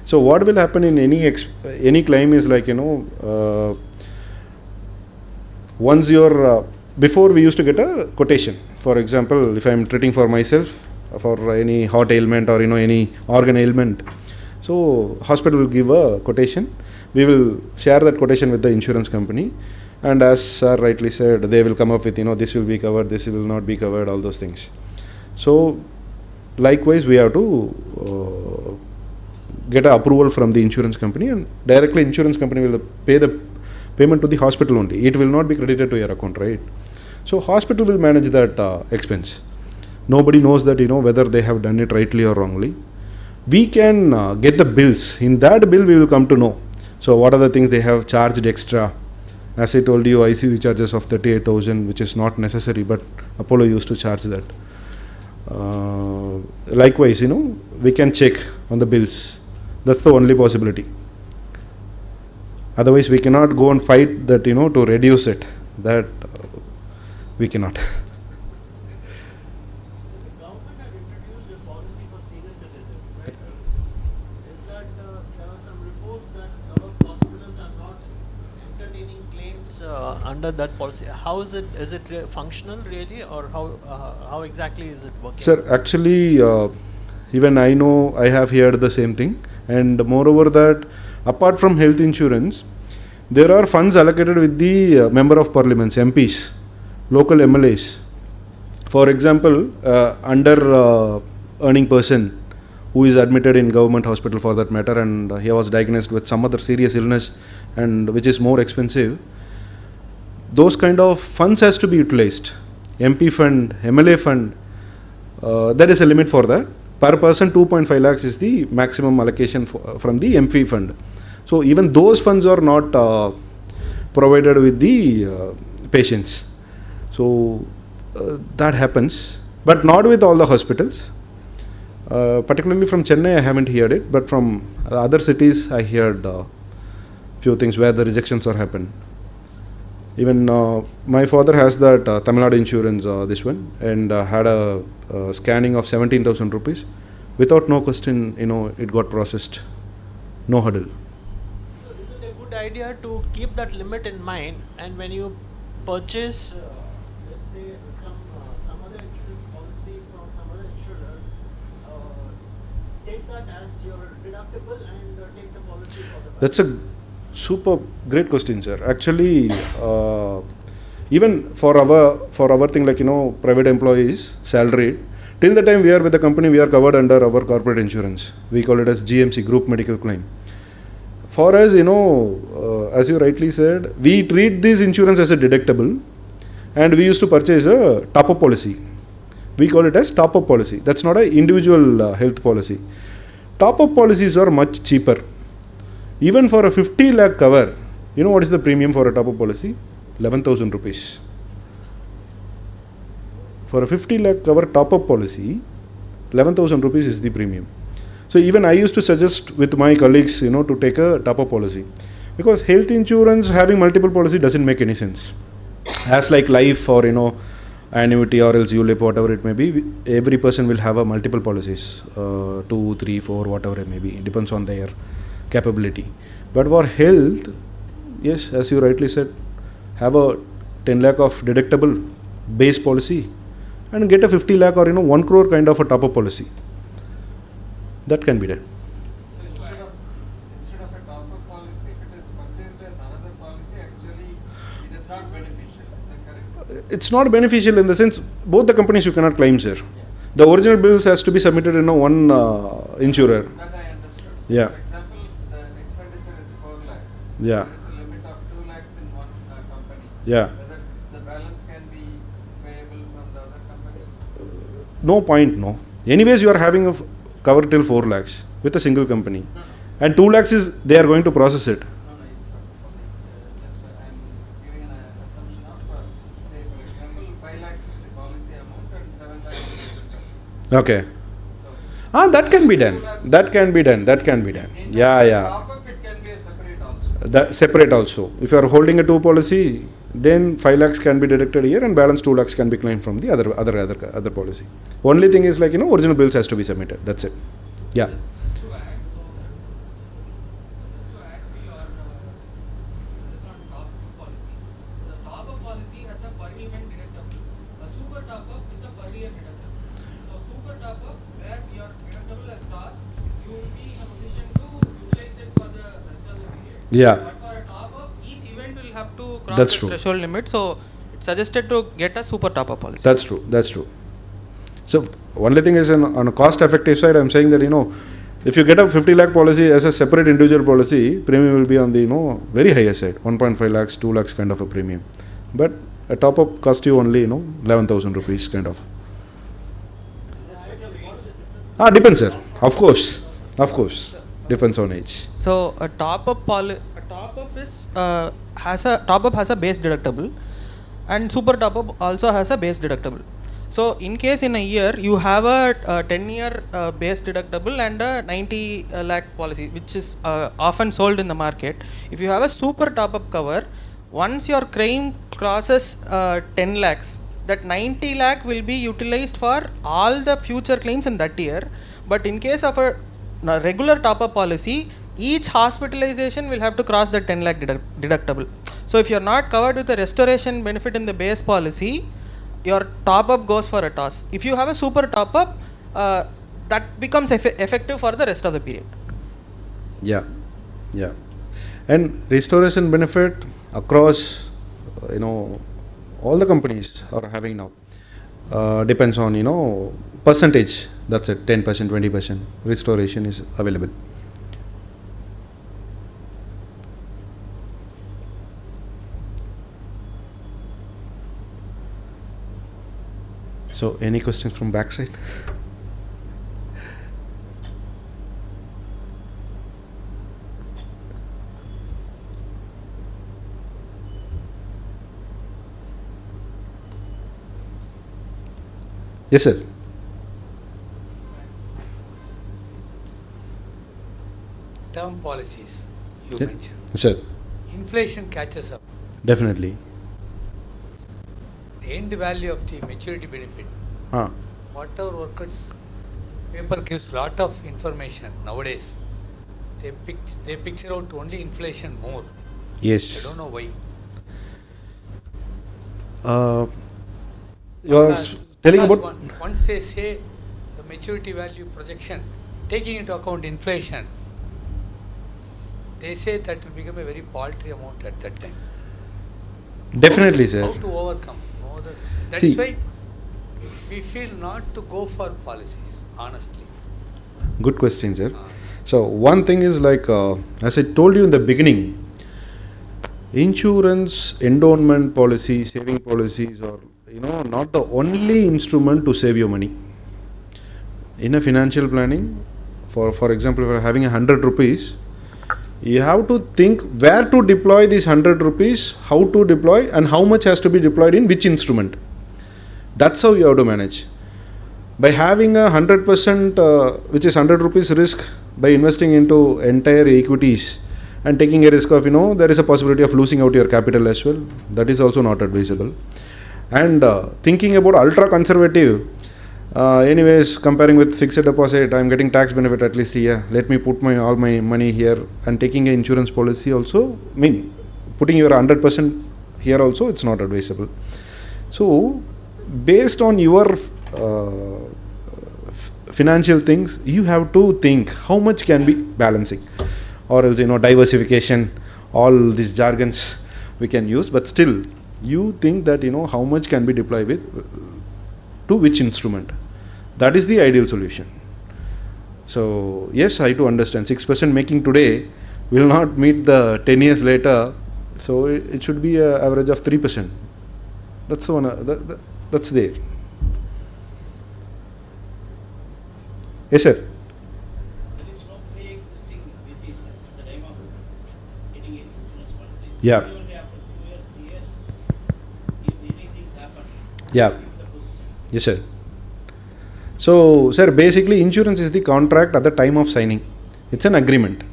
So what will happen in any claim is like once you're before we used to get a quotation. For example, if I am treating for myself for any heart ailment or any organ ailment, so hospital will give a quotation. We will share that quotation with the insurance company, and as sir rightly said, they will come up with this will be covered, this will not be covered, all those things. So likewise we have to get a approval from the insurance company, and directly insurance company will pay the payment to the hospital only. It will not be credited to your account, right? So hospital will manage that expense. Nobody knows that whether they have done it rightly or wrongly. We can get the bills. In that bill we will come to know. So what are the things they have charged extra? As I told you, ICU charges of 38,000, which is not necessary, but Apollo used to charge that. Likewise, we can check on the bills. That's the only possibility. Otherwise, we cannot go and fight that, to reduce it. That we cannot. The government had introduced a policy for senior citizens, right? Is that there are some reports that our hospitals are not entertaining claims under that policy? How is it? Is it functional really, or how exactly is it working? Sir, actually, even I know I have heard the same thing, and moreover that apart from health insurance, there are funds allocated with the member of parliaments, MPs, local MLAs. For example, under earning person who is admitted in government hospital for that matter, and he was diagnosed with some other serious illness and which is more expensive, those kind of funds has to be utilized. MP fund, MLA fund, there is a limit for that. Per person 2.5 lakhs is the maximum allocation from the MP fund. So even those funds are not provided with the patients. So that happens, but not with all the hospitals. Particularly from Chennai I haven't heard it, but from other cities I heard few things where the rejections are happened. Even my father has that Tamil Nadu insurance, this one, and had a scanning of 17,000 rupees. Without no question, it got processed. No hurdle. So is it a good idea to keep that limit in mind, and when you purchase, let's say, some other insurance policy from some other insurer, take that as your deductible and take the policy for the That's a super great question, sir. Actually, even for our thing, like private employees, salaried, till the time we are with the company, we are covered under our corporate insurance. We call it as GMC, Group Medical Claim. For us, as you rightly said, we treat this insurance as a deductible, and we used to purchase a top-up policy. We call it as top-up policy. That's not an individual health policy. Top-up policies are much cheaper. Even for a 50 lakh cover, what is the premium for a top-up policy? 11,000 rupees. For a 50 lakh cover top-up policy, 11,000 rupees is the premium. So even I used to suggest with my colleagues, to take a top-up policy, because health insurance having multiple policy doesn't make any sense. As like life or annuity or else ULIP, whatever it may be, every person will have a multiple policies, 2, 3, 4, whatever it may be. It depends on their capability. But for health, yes, as you rightly said, have a 10 lakh of deductible base policy and get a 50 lakh or 1 crore kind of a top-up policy. That can be done. Instead of a top-up policy, if it is purchased as another policy, actually it is not beneficial. Is that correct? It's not beneficial in the sense, both the companies you cannot claim, sir. The original bills has to be submitted in one insurer. That I understood. So Yeah. for example, the expenditure is 4 lakhs. Yeah. There is a limit of 2 lakhs in one company. Yeah. Whether the balance can be payable from the other company? No point, no. Anyways, you are having a cover till 4 lakhs with a single company. And 2 lakhs is they are going to process it. No, no, just I'm giving an assumption of, say, for example, 5 lakhs is the policy amount and 7 lakhs is the expense. Okay. So, That can be done. That can be done. That can be done. in Yeah, terms of yeah. top up, it can be a separate also. That separate also. If you are holding a 2 policy, then 5 lakhs can be deducted here and balance 2 lakhs can be claimed from the other policy. Only thing is, like, original bills has to be submitted. That's it. Yeah. Just to add, we are just on top policy. The top up policy has a per event deductible. A super top up is a per year deductible. So super top up, where your deductible has crossed, you will be in a position to utilize it for the rest of the period. Yeah. But for a top up, each event will have to cross That's the true. threshold limit. So it's suggested to get a super top up policy. That's true. That's true. So only thing is, on a cost effective side, I'm saying that, if you get a 50 lakh policy as a separate individual policy, premium will be on the very higher side, 1.5 lakhs, 2 lakhs kind of a premium. But a top up cost you only 11,000 rupees kind of. Depends, sir. Of course, depends on age. So a top up has a base deductible, and super top up also has a base deductible. So in case in a year you have a 10-year base deductible and a 90 lakh policy, which is often sold in the market. If you have a super top up cover, once your claim crosses 10 lakhs, that 90 lakh will be utilized for all the future claims in that year. But in case of a regular top up policy, each hospitalization will have to cross the 10 lakh deductible. So if you are not covered with the restoration benefit in the base policy, your top up goes for a toss. If you have a super top up, that becomes effective for the rest of the period. Yeah. And restoration benefit across, all the companies are having now. Depends on, percentage. That's it, 10%, 20% restoration is available. So, any questions from backside? Yes, sir. Term policies you Yeah. mentioned. Sir, Inflation catches up. definitely. The end value of the maturity benefit, whatever workers paper gives lot of information nowadays. They picture out only inflation more. I Yes. don't know why. You are telling Because about. once they say the maturity value projection, taking into account inflation, they say that will become a very paltry amount at that time. Definitely, sir. How to overcome? That See. is why we feel not to go for policies, honestly. Good question, sir. So, one thing is like, as I told you in the beginning, insurance, endowment policy, saving policies are, not the only instrument to save your money. In a financial planning, for example, if you are having 100 rupees, you have to think where to deploy these 100 rupees, how to deploy, and how much has to be deployed in which instrument. That's how you have to manage. By having a 100%, which is 100 rupees risk, by investing into entire equities and taking a risk of, there is a possibility of losing out your capital as well. That is also not advisable. And thinking about ultra conservative, anyways, comparing with fixed deposit, I am getting tax benefit at least here. Let me put all my money here, and taking an insurance policy also, putting your 100% here also, it's not advisable. So, based on your financial things, you have to think how much can be balancing, or else diversification, all these jargons we can use, but still you think that how much can be deployed with to which instrument. That is the ideal solution. So yes, I do understand 6% making today will not meet the 10 years later, so it should be an average of 3%. That's the one. That's there. Yes, sir. There is no pre-existing disease. Yeah. Yeah. Yes, sir. So, sir, basically insurance is the contract at the time of signing. It's an agreement.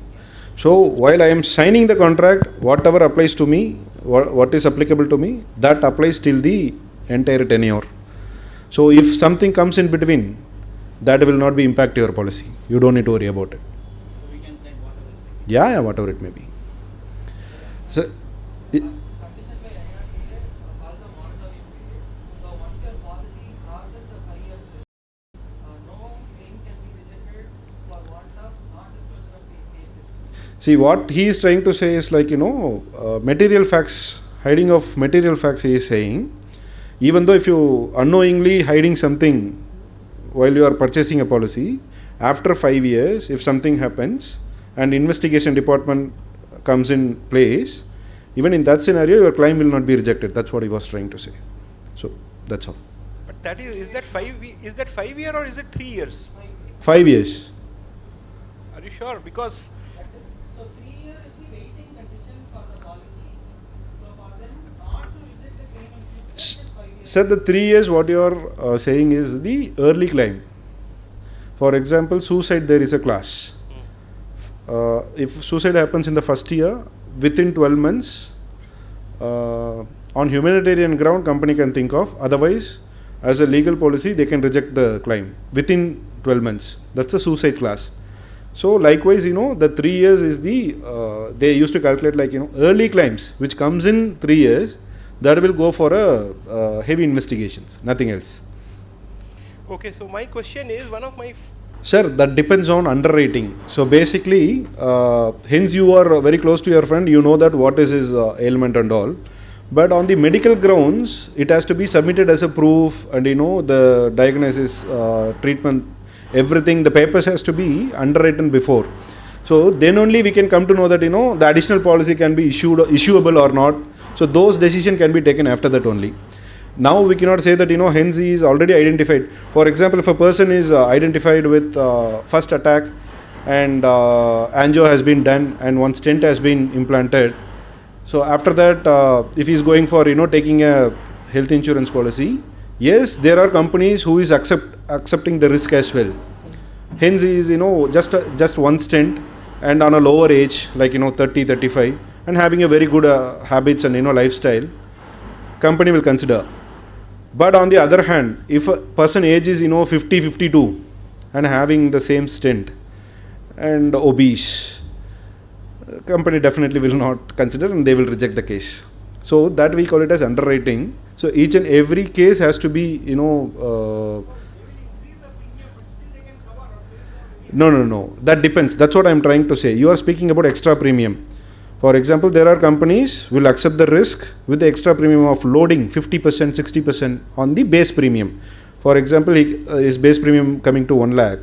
So, while I am signing the contract, whatever applies to me, what is applicable to me, that applies till the entire tenure. So, if something comes in between, that will not be impact your policy. You don't need to worry about it. So we can claim whatever. Yeah, whatever it may be. So, Condition by IRDA, all the monitoring period. So once your policy crosses the 5-year threshold, no claim can be rejected for want of non-disclosure of the cases. see, what he is trying to say is like, material facts, hiding of material facts, he is saying, even though if you unknowingly hiding something while you are purchasing a policy, after 5 years, if something happens and investigation department comes in place, even in that scenario, your claim will not be rejected. That's what he was trying to say. So, that's all. But that is that 5 year or is it 3 years? 5 years. Are you sure? Because So 3 years is the waiting condition for the policy. So for them not to reject the claim in future, it is 5 years. Sir, the 3 years what you are saying is the early claim. For example, suicide, there is a class. If suicide happens in the first year, within 12 months, on humanitarian ground, company can think of. Otherwise, as a legal policy, they can reject the claim within 12 months. That's the suicide class. So, likewise, the 3 years is the, they used to calculate like, early claims, which comes in 3 years, that will go for a heavy investigations, nothing else. okay, so my question is one of my Sir, that depends on underwriting. So basically, hence you are very close to your friend, you know that what is his ailment and all. But on the medical grounds, it has to be submitted as a proof, and the diagnosis, treatment, everything, the papers has to be underwritten before. So then only we can come to know that the additional policy can be issuable or not. So those decisions can be taken after that only. Now we cannot say that hence he is already identified. For example, if a person is identified with first attack and angio has been done and one stent has been implanted, so after that if he is going for taking a health insurance policy, yes, there are companies who is accepting the risk as well. Hence he is just one stent and on a lower age like 30, 35 and having a very good habits and lifestyle, company will consider. But on the other hand, if a person age is 50, 52 and having the same stent and obese, company definitely will not consider and they will reject the case. So that we call it as underwriting. So each and every case has to be no, that depends. That's what I am trying to say. You are speaking about extra premium. For example, there are companies will accept the risk with the extra premium of loading 50%, 60% on the base premium. For example, his base premium coming to 1 lakh.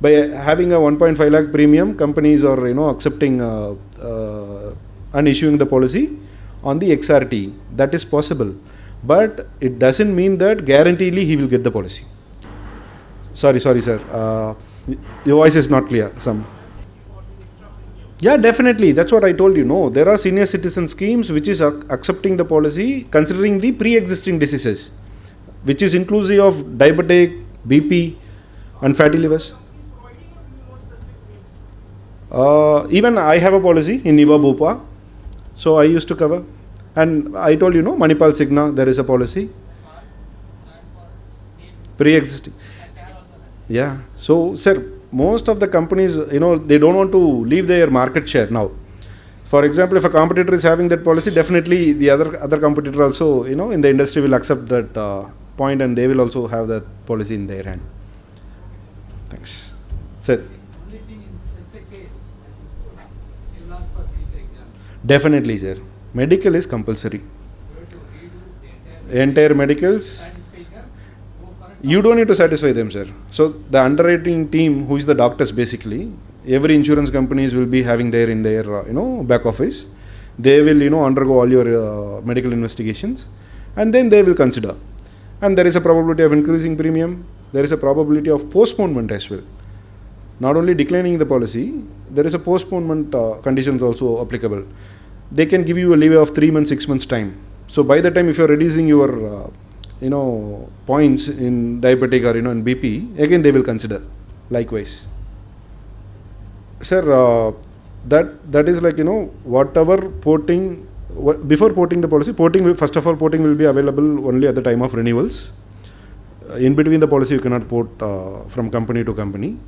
By having a 1.5 lakh premium, companies are accepting and issuing the policy on the XRT. That is possible, but it doesn't mean that guaranteedly he will get the policy. Sorry, sir. Your voice is not clear. Yeah, definitely. That's what I told you. No, there are senior citizen schemes which is accepting the policy considering the pre-existing diseases, which is inclusive of diabetic, BP, and fatty livers. Even I have a policy in Niva Bhupa, so I used to cover. And I told Manipal Signa, there is a policy. Pre-existing. Yeah. So, sir, most of the companies, they don't want to leave their market share now. For example, if a competitor is having that policy, definitely the other competitor also, in the industry will accept that point and they will also have that policy in their hand. Thanks. Sir. Only thing in such a case, you will ask for medical exam. Definitely, sir. Medical is compulsory. You have to redo the Entire medicals. satisfy them, go for a You don't need to satisfy them, sir. So the underwriting team, who is the doctors basically, every insurance companies will be having there in their back office. They will undergo all your medical investigations, and then they will consider. And there is a probability of increasing premium. There is a probability of postponement as well. Not only declining the policy, there is a postponement conditions also applicable. they can give you a leeway of 3 months, 6 months time. So by the time if you're reducing your points in diabetic or in BP, again they will consider likewise. Sir, that is like whatever porting, before porting the policy, first of all porting will be available only at the time of renewals. In between the policy you cannot port from company to company.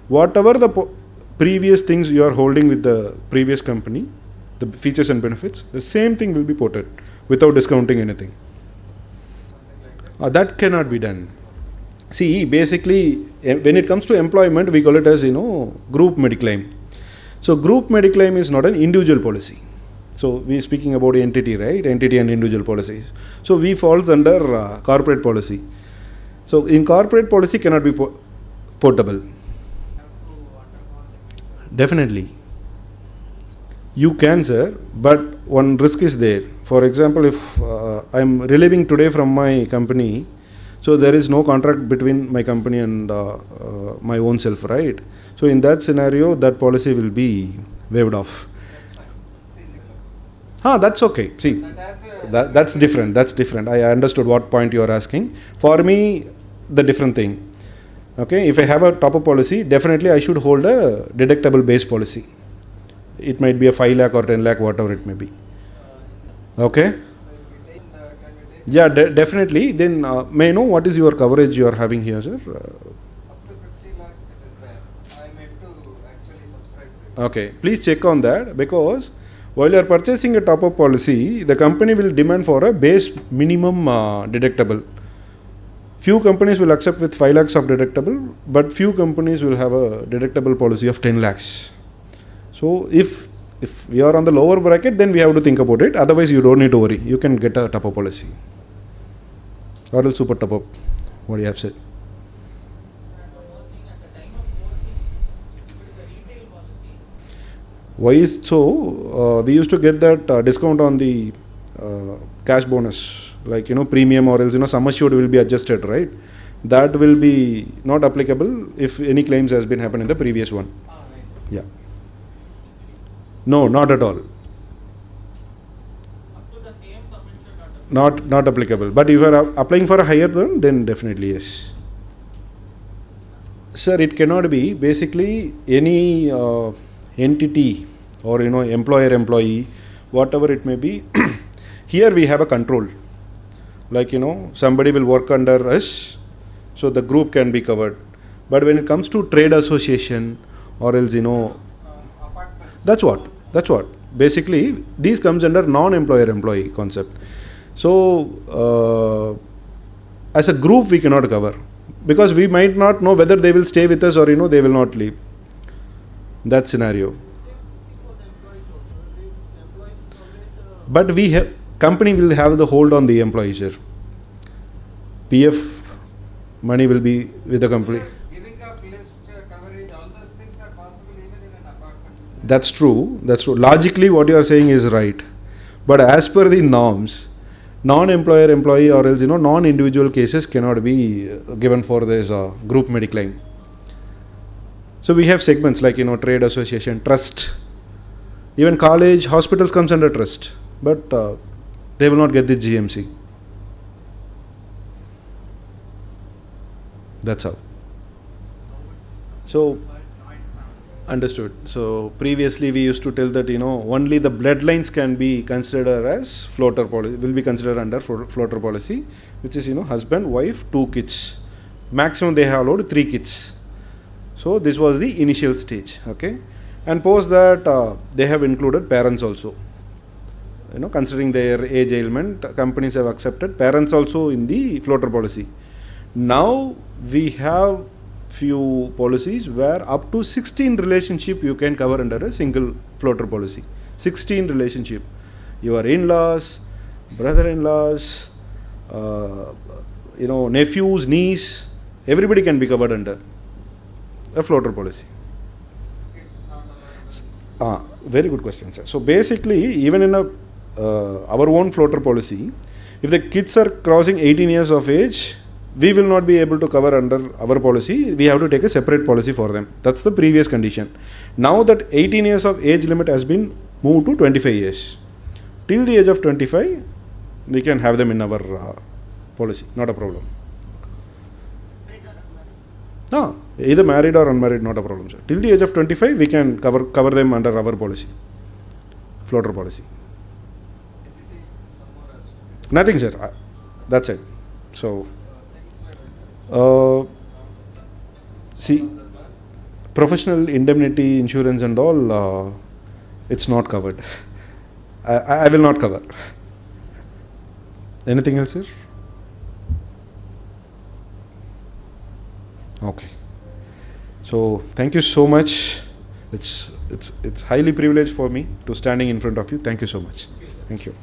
Whatever the previous things you are holding with the previous company, the features and benefits, the same thing will be ported without discounting anything. That cannot be done. See, basically when it comes to employment, we call it as group mediclaim. So group mediclaim is not an individual policy. So we are speaking about entity, right? Entity and individual policies. So we falls under corporate policy. So in corporate policy cannot be portable. Definitely. You can, sir, but one risk is there. For example, if I am relieving today from my company, so there is no contract between my company and my own self, right? So in that scenario, that policy will be waived off. That's okay. See, that's different. That's different. I understood what point you are asking. For me, the different thing. Okay, if I have a top-up policy, definitely I should hold a deductible base policy. It might be a 5 lakh or 10 lakh, whatever it may be. Okay? Yeah, definitely. Then may I know what is your coverage you are having here, sir? Up to 50 lakhs it is there. I am yet to actually subscribe to it. Okay, please check on that, because while you are purchasing a top-up policy, the company will demand for a base minimum deductible. Few companies will accept with 5 lakhs of deductible, but few companies will have a deductible policy of 10 lakhs. So if we are on the lower bracket, then we have to think about it. Otherwise, you don't need to worry. You can get a top-up policy or else super top-up. What you have said. Why is so? We used to get that discount on the cash bonus, like premium or else sum assured will be adjusted, right? That will be not applicable if any claims has been happened in the previous one. Yeah. No, not at all. Up to the same sum insured Not applicable. But if you are applying for a higher one, then definitely yes. Sir, it cannot be. Basically, any entity or employer employee, whatever it may be, here we have a control. Like somebody will work under us, so the group can be covered. But when it comes to trade association or else that's what basically these comes under non-employer employee concept. So as a group we cannot cover, because we might not know whether they will stay with us or they will not leave. That scenario. But we have, company will have the hold on the employee, sir. PF money will be with the company. Giving up list coverage, all those things are possible even in an apartment. That's true. That's true. Logically, what you are saying is right. But as per the norms, non-employer employee or else non-individual cases cannot be given for this group mediclaim. So we have segments like trade association, trust, even college, hospitals comes under trust, but they will not get the GMC. That's how. So understood. So previously we used to tell that only the bloodlines can be considered as floater policy, will be considered under floater policy, which is husband, wife, 2 kids. Maximum they have allowed 3 kids. So this was the initial stage. Okay, and post that they have included parents also. Considering their age ailment, companies have accepted parents also in the floater policy. Now we have few policies where up to 16 relationship you can cover under a single floater policy. 16 relationship. Your in-laws, brother-in-laws, nephews, niece, everybody can be covered under a floater policy. Very good question, sir. So basically, even in our own floater policy, if the kids are crossing 18 years of age, we will not be able to cover under our policy. We have to take a separate policy for them. That's the previous condition. Now that 18 years of age limit has been moved to 25 years. till the age of 25, we can have them in our policy, not a problem. No, either married or unmarried, not a problem, sir. Till the age of 25, we can cover them under our policy, floater policy. Nothing, sir. That's it. So, see, professional indemnity insurance and all, it's not covered. I will not cover. Anything else, sir? Okay. So thank you so much. It's highly privileged for me to standing in front of you. Thank you so much. Thank you.